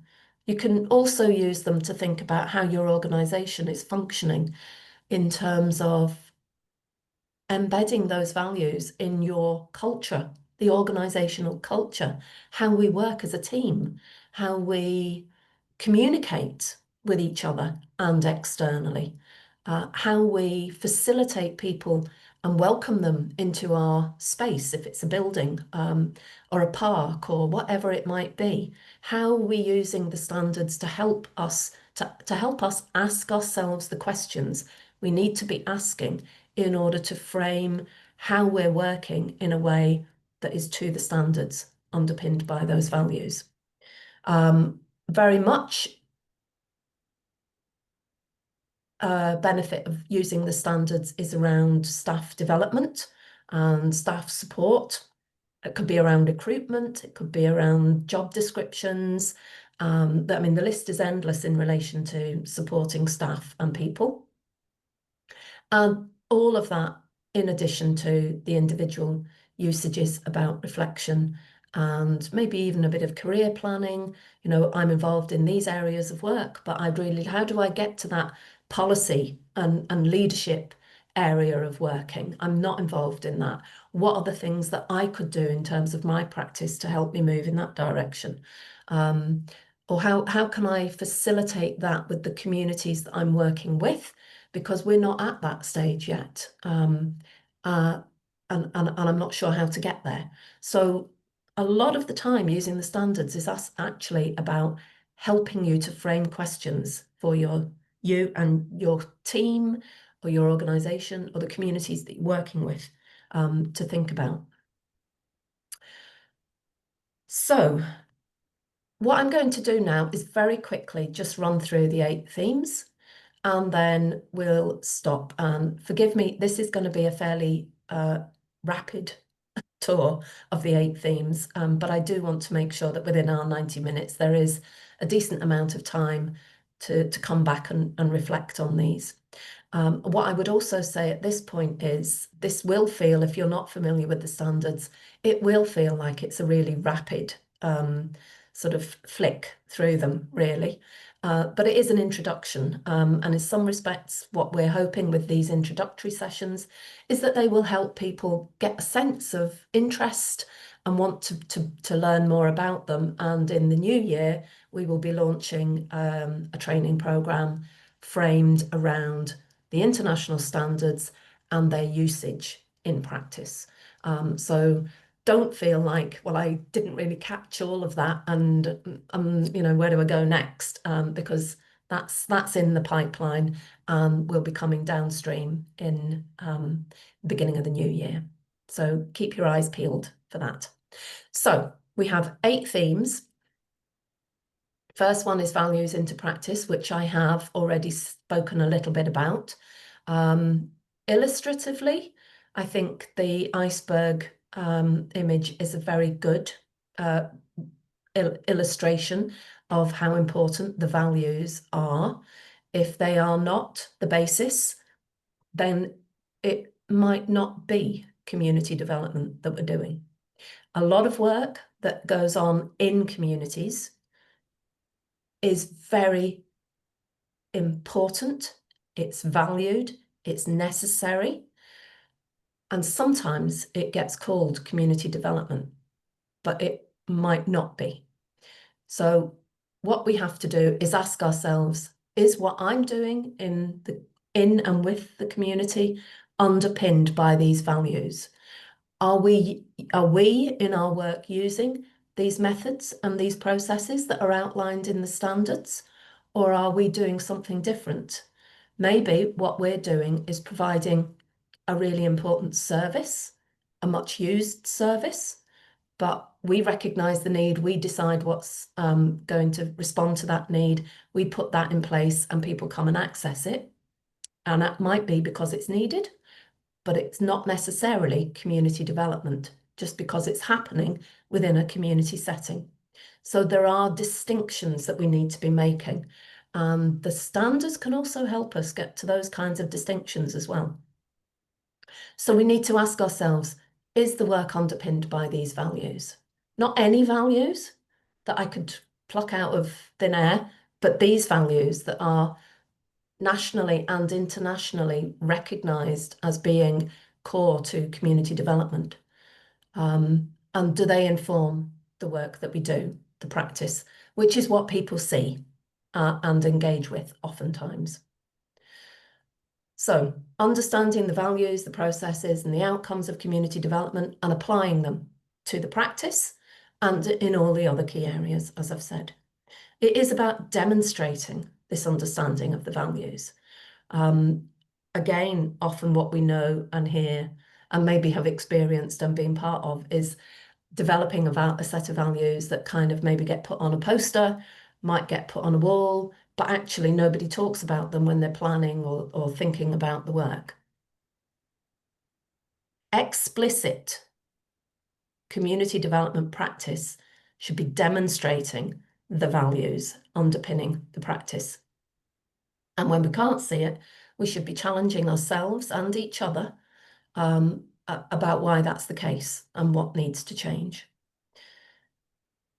You can also use them to think about how your organisation is functioning. in terms of embedding those values in your culture, the organizational culture, how we work as a team, how we communicate with each other and externally, how we facilitate people and welcome them into our space, if it's a building or a park or whatever it might be. How are we using the standards to help us to help us ask ourselves the questions we need to be asking in order to frame how we're working in a way that is to the standards, underpinned by those values. Very much benefit of using the standards is around staff development and staff support. It could be around recruitment, it could be around job descriptions. I mean, the list is endless in relation to supporting staff and people. And all of that, in addition to the individual usages about reflection and maybe even a bit of career planning. You know, I'm involved in these areas of work, but how do I get to that policy and leadership area of working? I'm not involved in that. What are the things that I could do in terms of my practice to help me move in that direction? Or how can I facilitate that with the communities that I'm working with? Because we're not at that stage yet. And I'm not sure how to get there. So a lot of the time using the standards is us actually about helping you to frame questions for you and your team or your organization or the communities that you're working with to think about. So what I'm going to do now is very quickly just run through the 8 themes and then we'll stop. And forgive me, this is going to be a fairly rapid tour of the 8 themes, but I do want to make sure that within our 90 minutes there is a decent amount of time to come back and reflect on these. What I would also say at this point is this will feel, if you're not familiar with the standards, it will feel like it's a really rapid sort of flick through them, really. But it is an introduction, and in some respects, what we're hoping with these introductory sessions is that they will help people get a sense of interest and want to learn more about them. And in the new year, we will be launching a training programme framed around the international standards and their usage in practice. So don't feel like, well, I didn't really catch all of that, and you know, where do I go next? Because that's in the pipeline and will be coming downstream in the beginning of the new year. So keep your eyes peeled for that. So we have 8 themes. First one is values into practice, which I have already spoken a little bit about. Illustratively, I think the iceberg image is a very good illustration of how important the values are. If they are not the basis, then it might not be community development that we're doing. A lot of work that goes on in communities is very important, it's valued, it's necessary, and sometimes it gets called community development, but it might not be. So what we have to do is ask ourselves, is what I'm doing in and with the community underpinned by these values? Are we in our work using these methods and these processes that are outlined in the standards, or are we doing something different? Maybe what we're doing is providing a really important service, a much used service, but we recognise the need, we decide what's going to respond to that need, we put that in place and people come and access it. And that might be because it's needed, but it's not necessarily community development just because it's happening within a community setting. So there are distinctions that we need to be making. The standards can also help us get to those kinds of distinctions as well. So we need to ask ourselves, is the work underpinned by these values? Not any values that I could pluck out of thin air, but these values that are nationally and internationally recognised as being core to community development? And do they inform the work that we do, the practice, which is what people see and engage with oftentimes? So, understanding the values, the processes, and the outcomes of community development and applying them to the practice and in all the other key areas, as I've said. It is about demonstrating this understanding of the values. Again, often what we know and hear and maybe have experienced and been part of is developing a set of values that kind of maybe get put on a poster, might get put on a wall, but actually nobody talks about them when they're planning or thinking about the work. Explicit community development practice should be demonstrating the values underpinning the practice. And when we can't see it, we should be challenging ourselves and each other about why that's the case and what needs to change.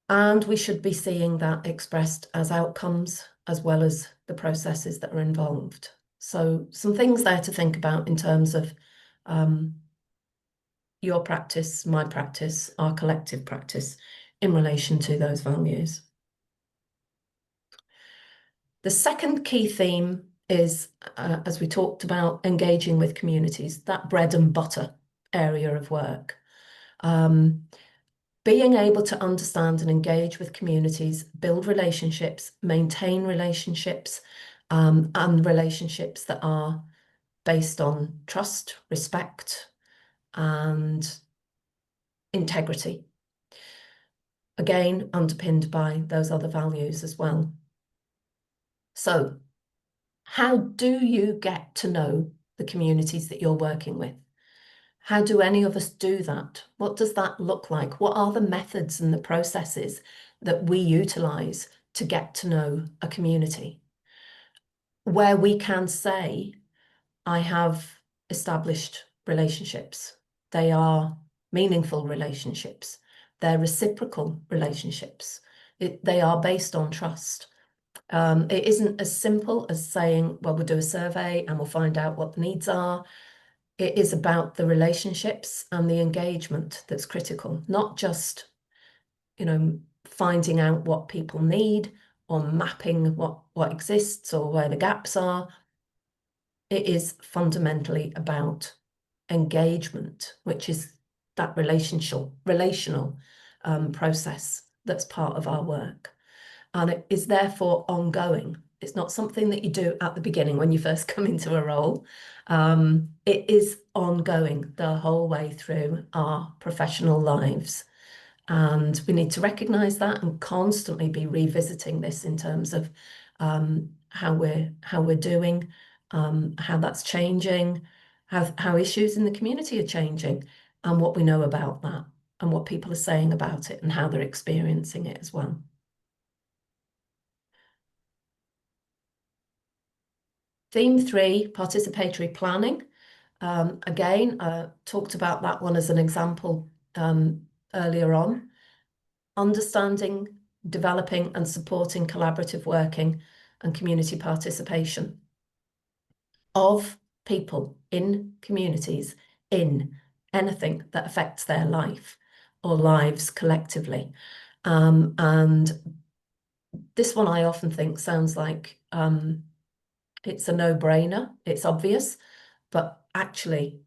And we should be seeing that expressed as outcomes as well as the processes that are involved. So some things there to think about in terms of your practice, my practice, our collective practice in relation to those values. The second key theme is, as we talked about, engaging with communities, that bread and butter area of work. Being able to understand and engage with communities, build relationships, maintain relationships, and relationships that are based on trust, respect, and integrity. Again, underpinned by those other values as well. So, how do you get to know the communities that you're working with? How do any of us do that? What does that look like? What are the methods and the processes that we utilise to get to know a community? Where we can say, I have established relationships. They are meaningful relationships. They're reciprocal relationships. They are based on trust. It isn't as simple as saying, well, we'll do a survey and we'll find out what the needs are. It is about the relationships and the engagement that's critical, not just, finding out what people need or mapping what exists or where the gaps are. It is fundamentally about engagement, which is that relational process that's part of our work. And it is therefore ongoing. It's not something that you do at the beginning when you first come into a role. It is ongoing the whole way through our professional lives. And we need to recognise that and constantly be revisiting this in terms of how we're doing, how that's changing, how issues in the community are changing, and what we know about that, and what people are saying about it, and how they're experiencing it as well. Theme 3, participatory planning. Again, talked about that one as an example earlier on. Understanding, developing and supporting collaborative working and community participation of people in communities in anything that affects their life or lives collectively. And this one I often think sounds like it's a no-brainer, it's obvious, but actually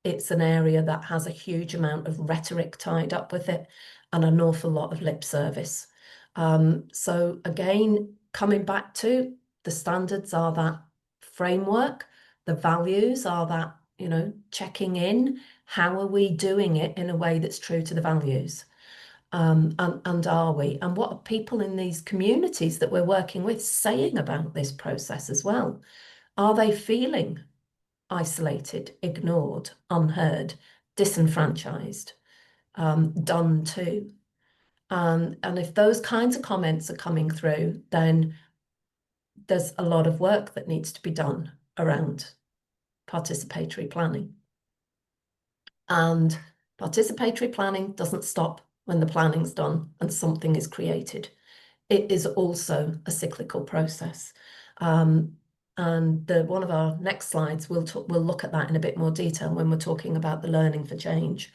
it's an area that has a huge amount of rhetoric tied up with it and an awful lot of lip service. So again, coming back to the standards are that framework, the values are that, checking in, how are we doing it in a way that's true to the values? And are we? And what are people in these communities that we're working with saying about this process as well? Are they feeling isolated, ignored, unheard, disenfranchised, done to? And if those kinds of comments are coming through, then there's a lot of work that needs to be done around participatory planning. And participatory planning doesn't stop when the planning's done and something is created. It is also a cyclical process. And And one of our next slides, we'll look at that in a bit more detail when we're talking about the learning for change.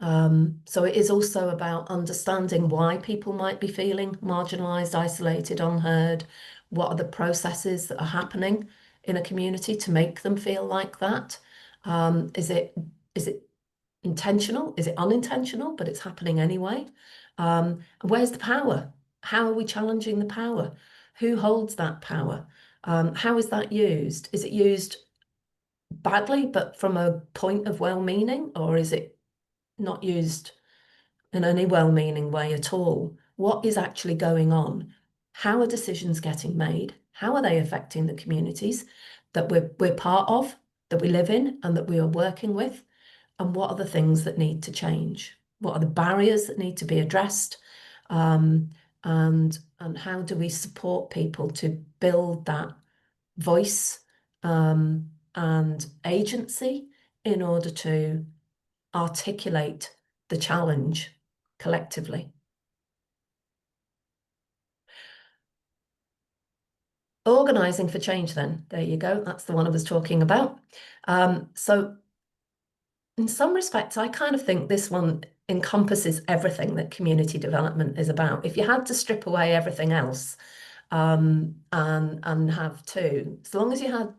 So it is also about understanding why people might be feeling marginalised, isolated, unheard. What are the processes that are happening in a community to make them feel like that? Is it intentional? Is it unintentional? But it's happening anyway. And where's the power? How are we challenging the power? Who holds that power? How is that used? Is it used badly, but from a point of well-meaning, or is it not used in any well-meaning way at all? What is actually going on? How are decisions getting made? How are they affecting the communities that we're part of, that we live in, and that we are working with? And what are the things that need to change? What are the barriers that need to be addressed? And how do we support people to build that voice and agency in order to articulate the challenge collectively? Organising for change, then. There you go. That's the one I was talking about. So in some respects, I kind of think this one encompasses everything that community development is about. If you had to strip away everything else and have two, as long as you had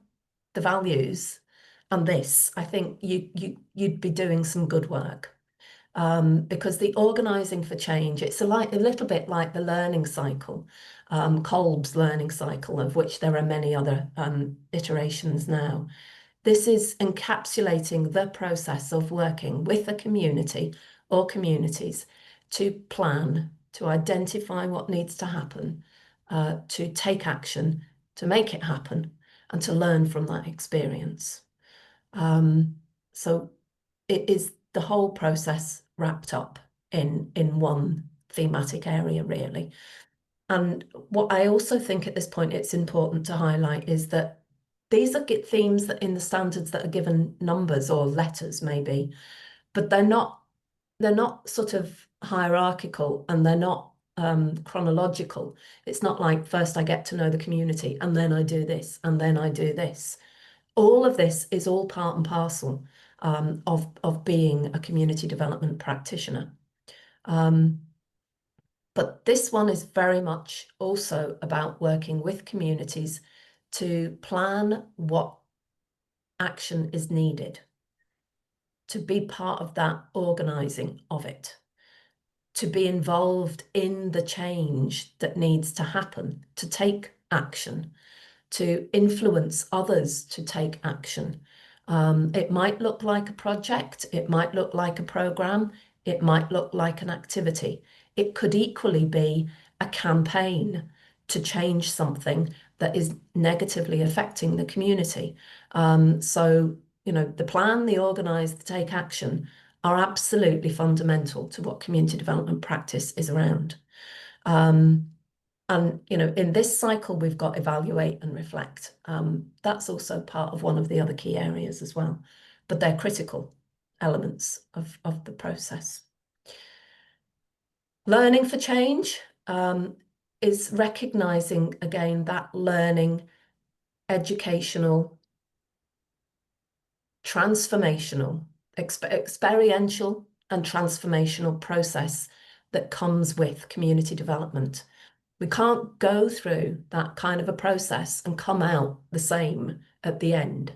the values and this, I think you'd be doing some good work. Because the organising for change, it's a little bit like the learning cycle, Kolb's learning cycle, of which there are many other iterations now. This is encapsulating the process of working with a community or communities to plan, to identify what needs to happen, to take action, to make it happen, and to learn from that experience. So it is the whole process wrapped up in one thematic area, really. And what I also think at this point it's important to highlight is that these are themes that in the standards that are given numbers or letters maybe, but they're not sort of hierarchical, and they're not chronological. It's not like first I get to know the community and then I do this and then I do this. All of this is all part and parcel of being a community development practitioner. But this one is very much also about working with communities to plan what action is needed, to be part of that organising of it, to be involved in the change that needs to happen, to take action, to influence others to take action. It might look like a project, it might look like a program, it might look like an activity. It could equally be a campaign to change something that is negatively affecting the community. So, the plan, the organise, the take action are absolutely fundamental to what community development practice is around. And, in this cycle, we've got evaluate and reflect. That's also part of one of the other key areas as well, but they're critical elements of the process. Learning for change is recognising, again, that learning, educational, transformational, experiential and transformational process that comes with community development. We can't go through that kind of a process and come out the same at the end.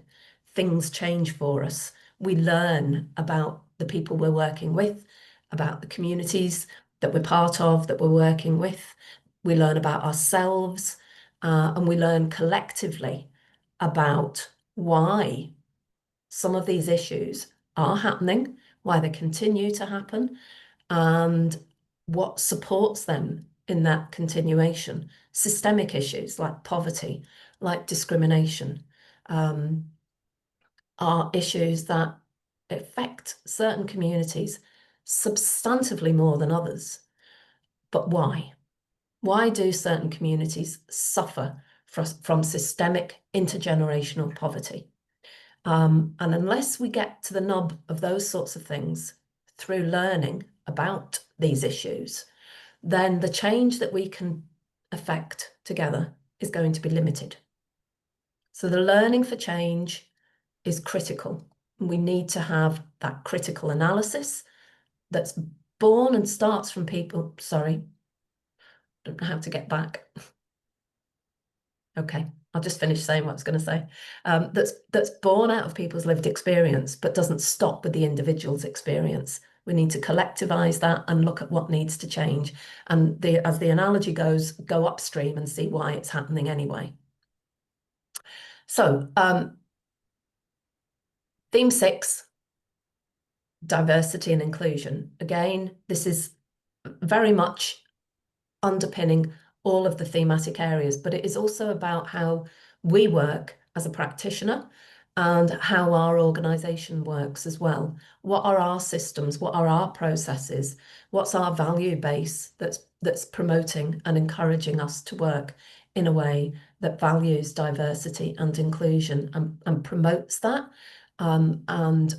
Things change for us. We learn about the people we're working with, about the communities that we're part of, that we're working with. We learn about ourselves, and we learn collectively about why some of these issues are happening, why they continue to happen, and what supports them in that continuation. Systemic issues like poverty, like discrimination, are issues that affect certain communities substantively more than others. But why? Why do certain communities suffer from systemic intergenerational poverty? And unless we get to the nub of those sorts of things through learning about these issues, then the change that we can affect together is going to be limited. So the learning for change is critical. We need to have that critical analysis that's born and starts from people. Sorry, don't know how to get back. Okay, I'll just finish saying what I was going to say. That's born out of people's lived experience, but doesn't stop with the individual's experience. We need to collectivize that and look at what needs to change. And as the analogy goes, go upstream and see why it's happening anyway. So, theme 6, diversity and inclusion. Again, this is very much underpinning all of the thematic areas, but it is also about how we work as a practitioner and how our organisation works as well. What are our systems? What are our processes? What's our value base that's promoting and encouraging us to work in a way that values diversity and inclusion and promotes that and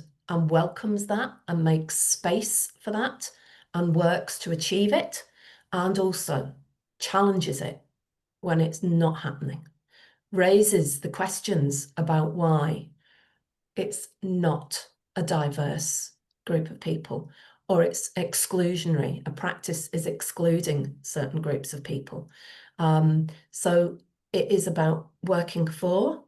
welcomes that and makes space for that and works to achieve it, and also challenges it when it's not happening, raises the questions about why it's not a diverse group of people, or it's exclusionary. A practice is excluding certain groups of people. So it is about working for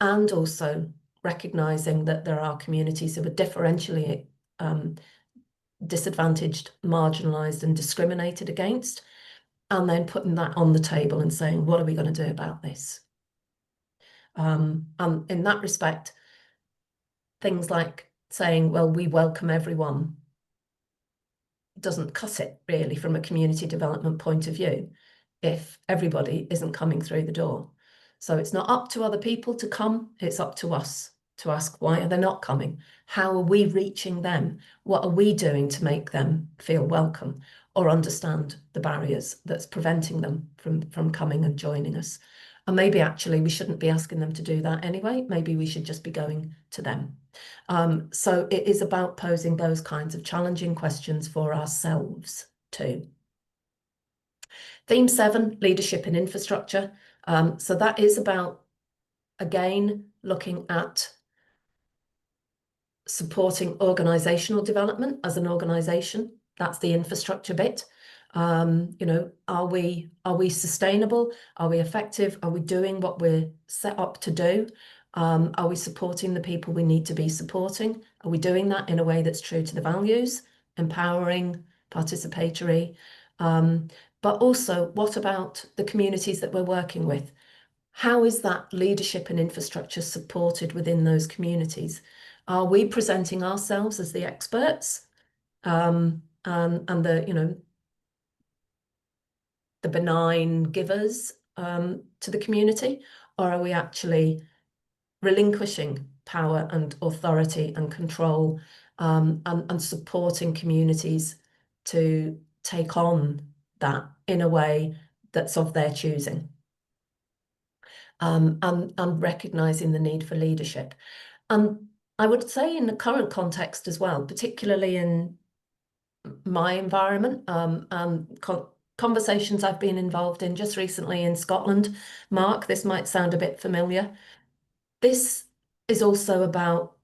and also recognizing that there are communities who are differentially disadvantaged, marginalized, and discriminated against, and then putting that on the table and saying, what are we going to do about this? And in that respect, things like saying, well, we welcome everyone doesn't cut it really from a community development point of view if everybody isn't coming through the door. So it's not up to other people to come, it's up to us to ask, why are they not coming? How are we reaching them? What are we doing to make them feel welcome or understand the barriers that's preventing them from coming and joining us? And maybe actually we shouldn't be asking them to do that anyway. Maybe we should just be going to them. So it is about posing those kinds of challenging questions for ourselves too. Theme 7, leadership and infrastructure. So that is about, again, looking at supporting organisational development as an organisation. That's the infrastructure bit. Are we sustainable? Are we effective? Are we doing what we're set up to do? Are we supporting the people we need to be supporting? Are we doing that in a way that's true to the values, empowering, participatory? But also, what about the communities that we're working with? How is that leadership and infrastructure supported within those communities? Are we presenting ourselves as the experts and the benign givers to the community, or are we actually relinquishing power and authority and control and supporting communities to take on that in a way that's of their choosing? And recognizing the need for leadership. And I would say in the current context as well, particularly in my environment and conversations I've been involved in just recently in Scotland, Mark, this might sound a bit familiar. This is also about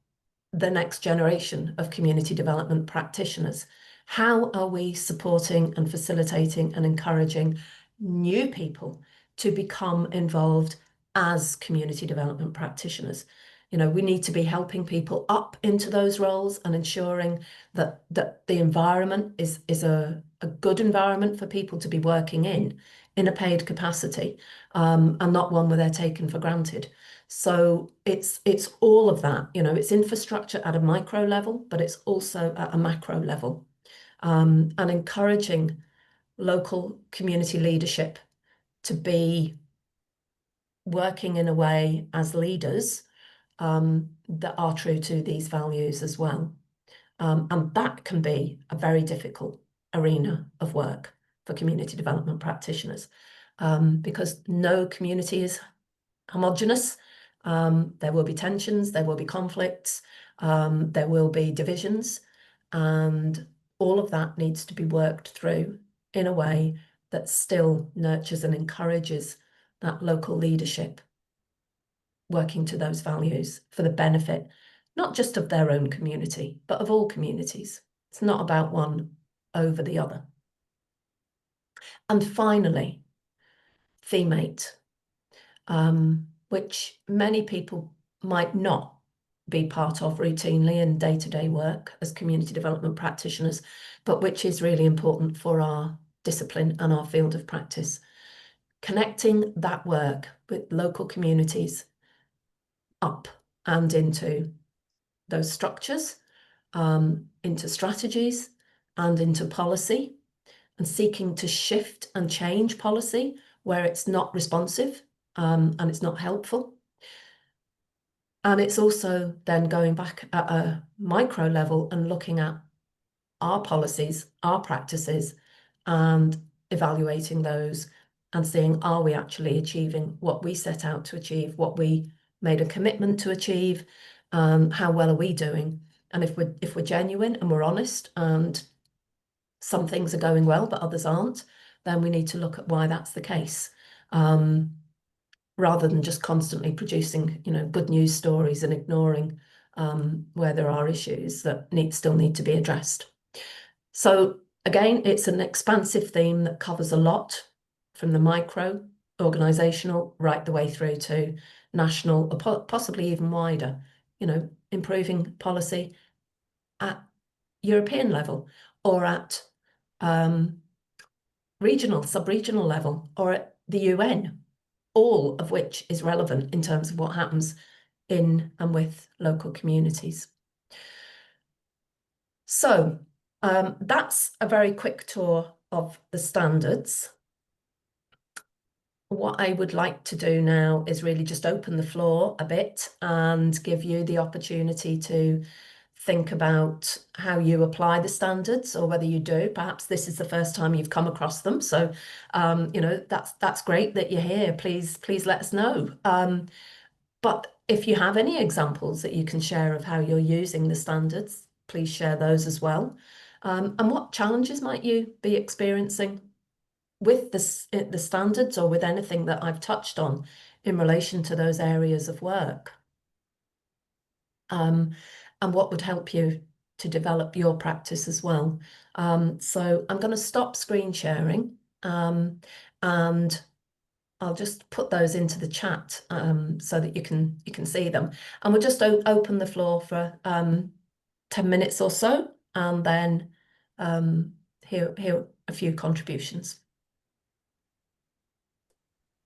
the next generation of community development practitioners. How are we supporting and facilitating and encouraging new people to become involved as community development practitioners? We need to be helping people up into those roles and ensuring that the environment is a good environment for people to be working in a paid capacity, and not one where they're taken for granted. So it's all of that, it's infrastructure at a micro level, but it's also at a macro level, and encouraging local community leadership to be working in a way as leaders that are true to these values as well. And that can be a very difficult arena of work for community development practitioners, because no community is homogenous. There will be tensions, there will be conflicts, there will be divisions, and all of that needs to be worked through in a way that still nurtures and encourages that local leadership working to those values for the benefit, not just of their own community, but of all communities. It's not about one over the other. And finally, themate, which many people might not be part of routinely in day-to-day work as community development practitioners, but which is really important for our discipline and our field of practice. Connecting that work with local communities up and into those structures, into strategies and into policy, and seeking to shift and change policy where it's not responsive and it's not helpful. And it's also then going back at a micro level and looking at our policies, our practices, and evaluating those and seeing, are we actually achieving what we set out to achieve, what we made a commitment to achieve, how well are we doing? And if we're genuine and we're honest and some things are going well but others aren't, then we need to look at why that's the case. Rather than just constantly producing, good news stories and ignoring where there are issues that still need to be addressed. So again, it's an expansive theme that covers a lot, from the micro, organisational, right the way through to national, or possibly even wider, improving policy at European level or at regional, sub-regional level, or at the UN, all of which is relevant in terms of what happens in and with local communities. So that's a very quick tour of the standards. What I would like to do now is really just open the floor a bit and give you the opportunity to think about how you apply the standards, or whether you do. Perhaps this is the first time you've come across them. So, that's great that you're here. Please let us know. But if you have any examples that you can share of how you're using the standards, please share those as well. And what challenges might you be experiencing with the standards, or with anything that I've touched on in relation to those areas of work? And what would help you to develop your practice as well. So I'm going to stop screen sharing, and I'll just put those into the chat so that you can see them. And we'll just open the floor for 10 minutes or so, and then hear a few contributions.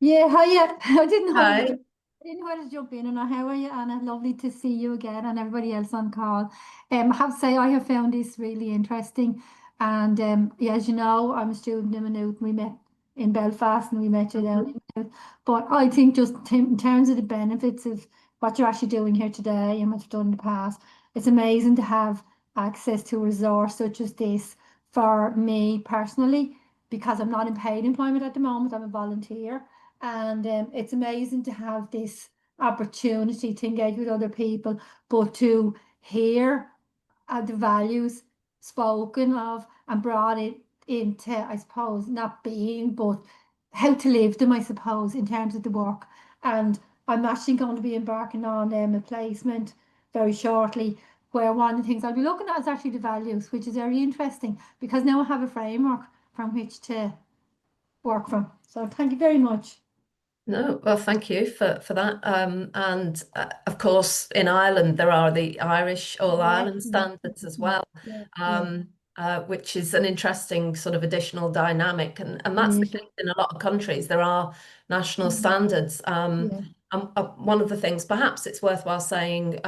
Yeah, hiya. I didn't know Hi. I didn't know how to jump in. And how are you, Anna? Lovely to see you again, and everybody else on call. I have to say I have found this really interesting. And yeah, as you know, I'm a student in Maynooth. We met in Belfast and we met you down in Maynooth. But I think just in terms of the benefits of what you're actually doing here today and what you've done in the past, it's amazing to have access to a resource such as this for me personally, because I'm not in paid employment at the moment. I'm a volunteer. And it's amazing to have this opportunity to engage with other people, but to hear the values spoken of and brought it into, I suppose, not being, but how to live them, I suppose, in terms of the work. And I'm actually going to be embarking on a placement very shortly, where one of the things I'll be looking at is actually the values, which is very interesting, because now I have a framework from which to work from. So thank you very much. No, well, thank you for that. And of course, in Ireland, there are the Irish All Ireland standards as well, which is an interesting sort of additional dynamic. And that's the case in a lot of countries. There are national standards. And one of the things, perhaps it's worthwhile saying,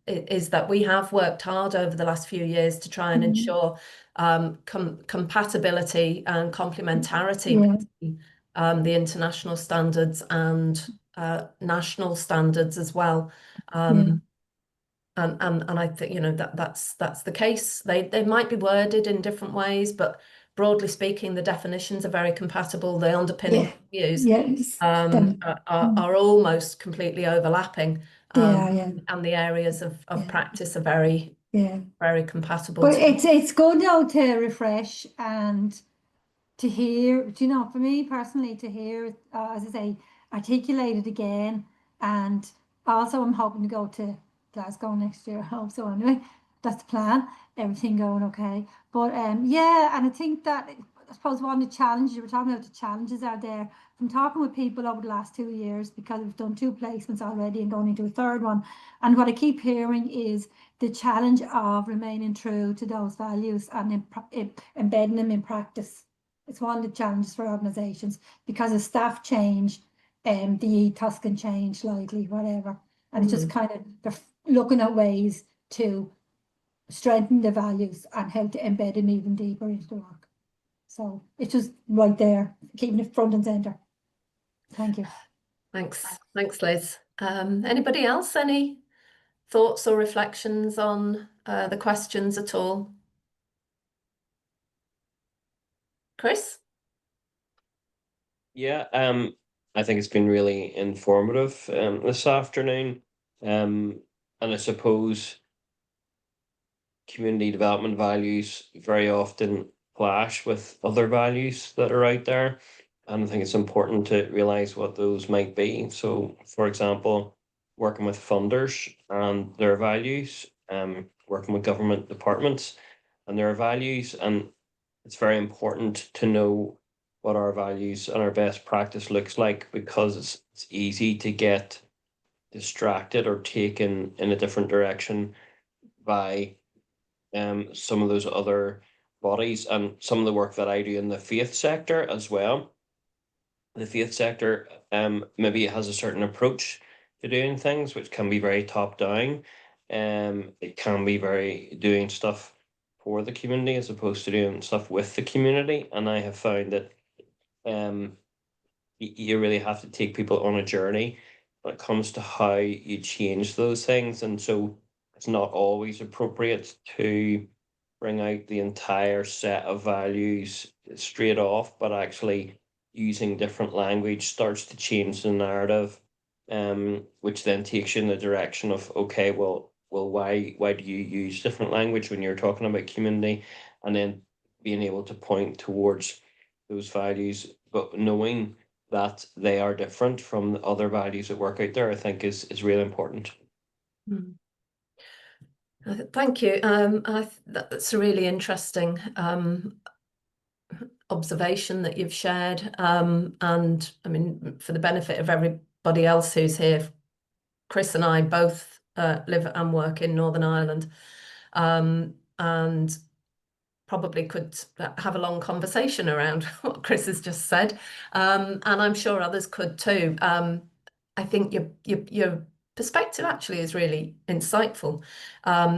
is that we have worked hard over the last few years to try and ensure compatibility and complementarity between the international standards and national standards as well. And I think that's the case. They might be worded in different ways, but broadly speaking, the definitions are very compatible. The underpinning views are almost completely overlapping. And the areas of practice are very compatible. But it's good now to refresh and to hear, for me personally, to hear, as I say, articulated again, and Also, I'm hoping to go to Glasgow next year. I hope so anyway. That's the plan. Everything going okay. But yeah, and I think that, I suppose one of the challenges, you were talking about the challenges are there. From talking with people over the last 2 years, because we've done 2 placements already and going into a 3rd one. And what I keep hearing is the challenge of remaining true to those values and embedding them in practice. It's one of the challenges for organisations, because as staff change, the ethos can change slightly, whatever. And it's just kind of, they're looking at ways to strengthen the values and how to embed them even deeper into the work. So it's just right there, keeping it front and centre. Thank you. Thanks, Liz. Anybody else? Any thoughts or reflections on the questions at all? Chris? Yeah, I think it's been really informative this afternoon. And I suppose community development values very often clash with other values that are out there. And I think it's important to realize what those might be. So, for example, working with funders and their values, working with government departments and their values. And it's very important to know what our values and our best practice looks like, because it's easy to get distracted or taken in a different direction by some of those other bodies and some of the work that I do in the faith sector as well. The faith sector maybe has a certain approach to doing things which can be very top down. It can be very doing stuff for the community as opposed to doing stuff with the community. And I have found that you really have to take people on a journey when it comes to how you change those things. And so it's not always appropriate to bring out the entire set of values straight off, but actually using different language starts to change the narrative, which then takes you in the direction of, okay, well, why do you use different language when you're talking about community? And then being able to point towards those values, but knowing that they are different from the other values that work out there, I think is really important. Thank you. That's a really interesting observation that you've shared. And I mean, for the benefit of everybody else who's here, Chris and I both live and work in Northern Ireland, and probably could have a long conversation around what Chris has just said, and I'm sure others could too. I think your perspective actually is really insightful,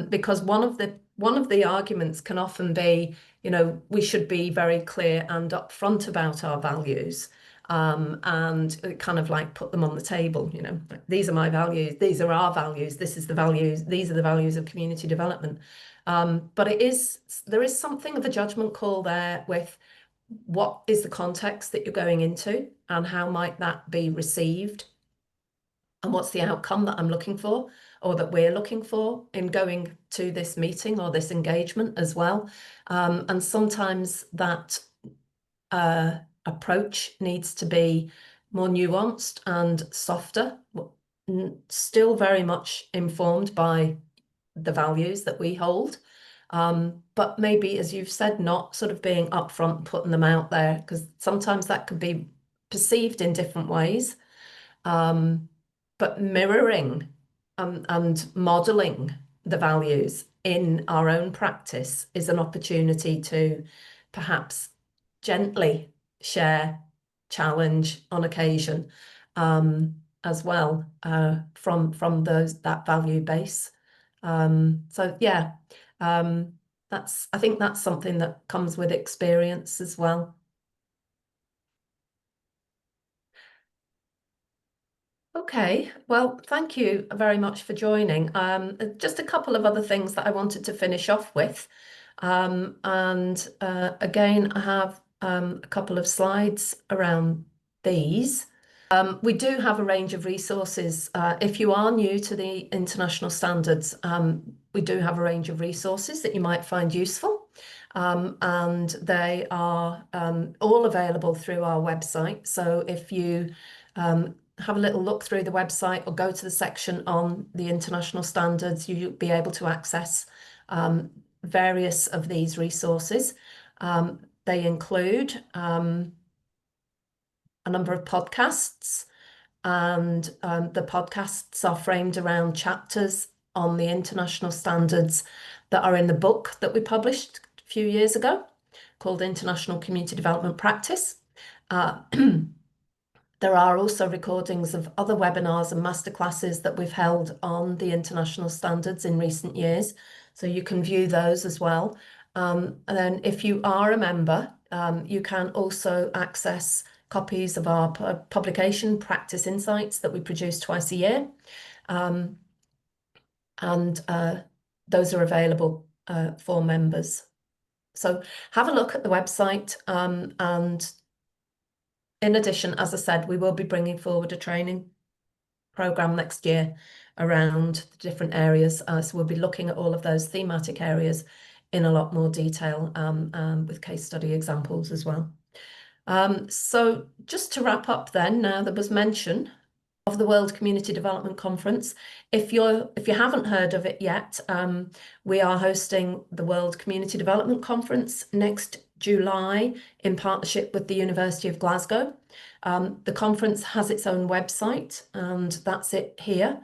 because one of the arguments can often be, you know, we should be very clear and upfront about our values, and kind of like put them on the table. You know, these are my values, these are our values, this is the values, these are the values of community development. But there is something of a judgment call there with what is the context that you're going into and how might that be received, and what's the outcome that I'm looking for or that we're looking for in going to this meeting or this engagement as well. And sometimes that approach needs to be more nuanced and softer, still very much informed by the values that we hold, but maybe, as you've said, not sort of being upfront, putting them out there, because sometimes that could be perceived in different ways. But mirroring and modeling the values in our own practice is an opportunity to perhaps gently share, challenge on occasion, as well, from that value base. So yeah, I think that's something that comes with experience as well. Okay, well, thank you very much for joining. Just a couple of other things that I wanted to finish off with. And again, I have a couple of slides around these. We do have a range of resources. If you are new to the international standards, we do have a range of resources that you might find useful. And they are all available through our website. So if you have a little look through the website or go to the section on the international standards, you'll be able to access various of these resources. They include a number of podcasts, and the podcasts are framed around chapters on the international standards that are in the book that we published a few years ago called International Community Development Practice. There are also recordings of other webinars and masterclasses that we've held on the international standards in recent years, so you can view those as well. And then if you are a member, you can also access copies of our publication, Practice Insights, that we produce twice a year. And those are available for members. So have a look at the website, and in addition, as I said, we will be bringing forward a training program next year around the different areas. So we'll be looking at all of those thematic areas in a lot more detail, with case study examples as well. So just to wrap up then, now there was mention of the World Community Development Conference. If you haven't heard of it yet, we are hosting the World Community Development Conference next July in partnership with the University of Glasgow. The conference has its own website, and that's it here.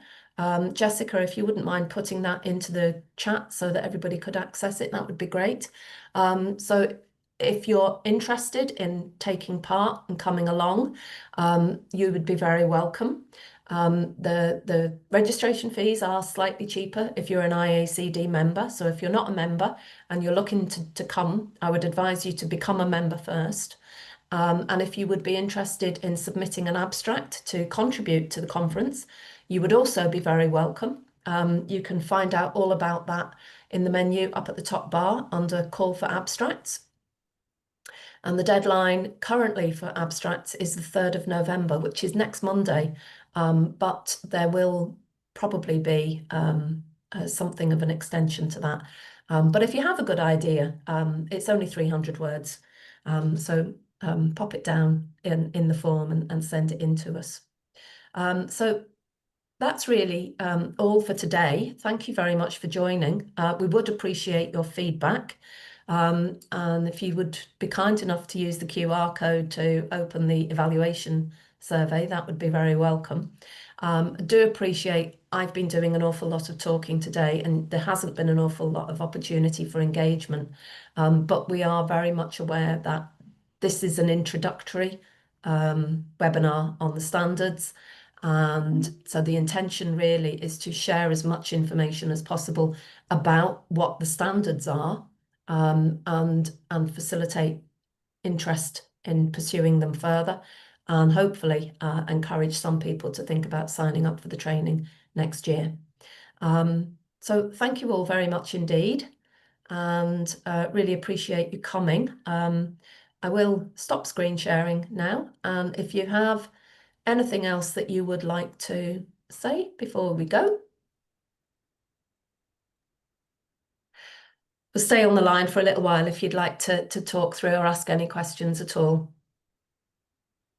Jessica, if you wouldn't mind putting that into the chat so that everybody could access it, that would be great. So if you're interested in taking part and coming along, you would be very welcome. The registration fees are slightly cheaper if you're an IACD member. So if you're not a member and you're looking to come, I would advise you to become a member first. And if you would be interested in submitting an abstract to contribute to the conference, you would also be very welcome. You can find out all about that in the menu up at the top bar under Call for Abstracts. And the deadline currently for abstracts is the 3rd of November, which is next Monday. But there will probably be something of an extension to that. But if you have a good idea, it's only 300 words. So pop it down in the form and send it in to us. So that's really all for today. Thank you very much for joining. We would appreciate your feedback. And if you would be kind enough to use the QR code to open the evaluation survey, that would be very welcome. I do appreciate I've been doing an awful lot of talking today, and there hasn't been an awful lot of opportunity for engagement. But we are very much aware that this is an introductory webinar on the standards. And so the intention really is to share as much information as possible about what the standards are, and facilitate interest in pursuing them further, and hopefully encourage some people to think about signing up for the training next year. So thank you all very much indeed, and really appreciate you coming. I will stop screen sharing now, and if you have anything else that you would like to say before we go, we'll stay on the line for a little while if you'd like to talk through or ask any questions at all.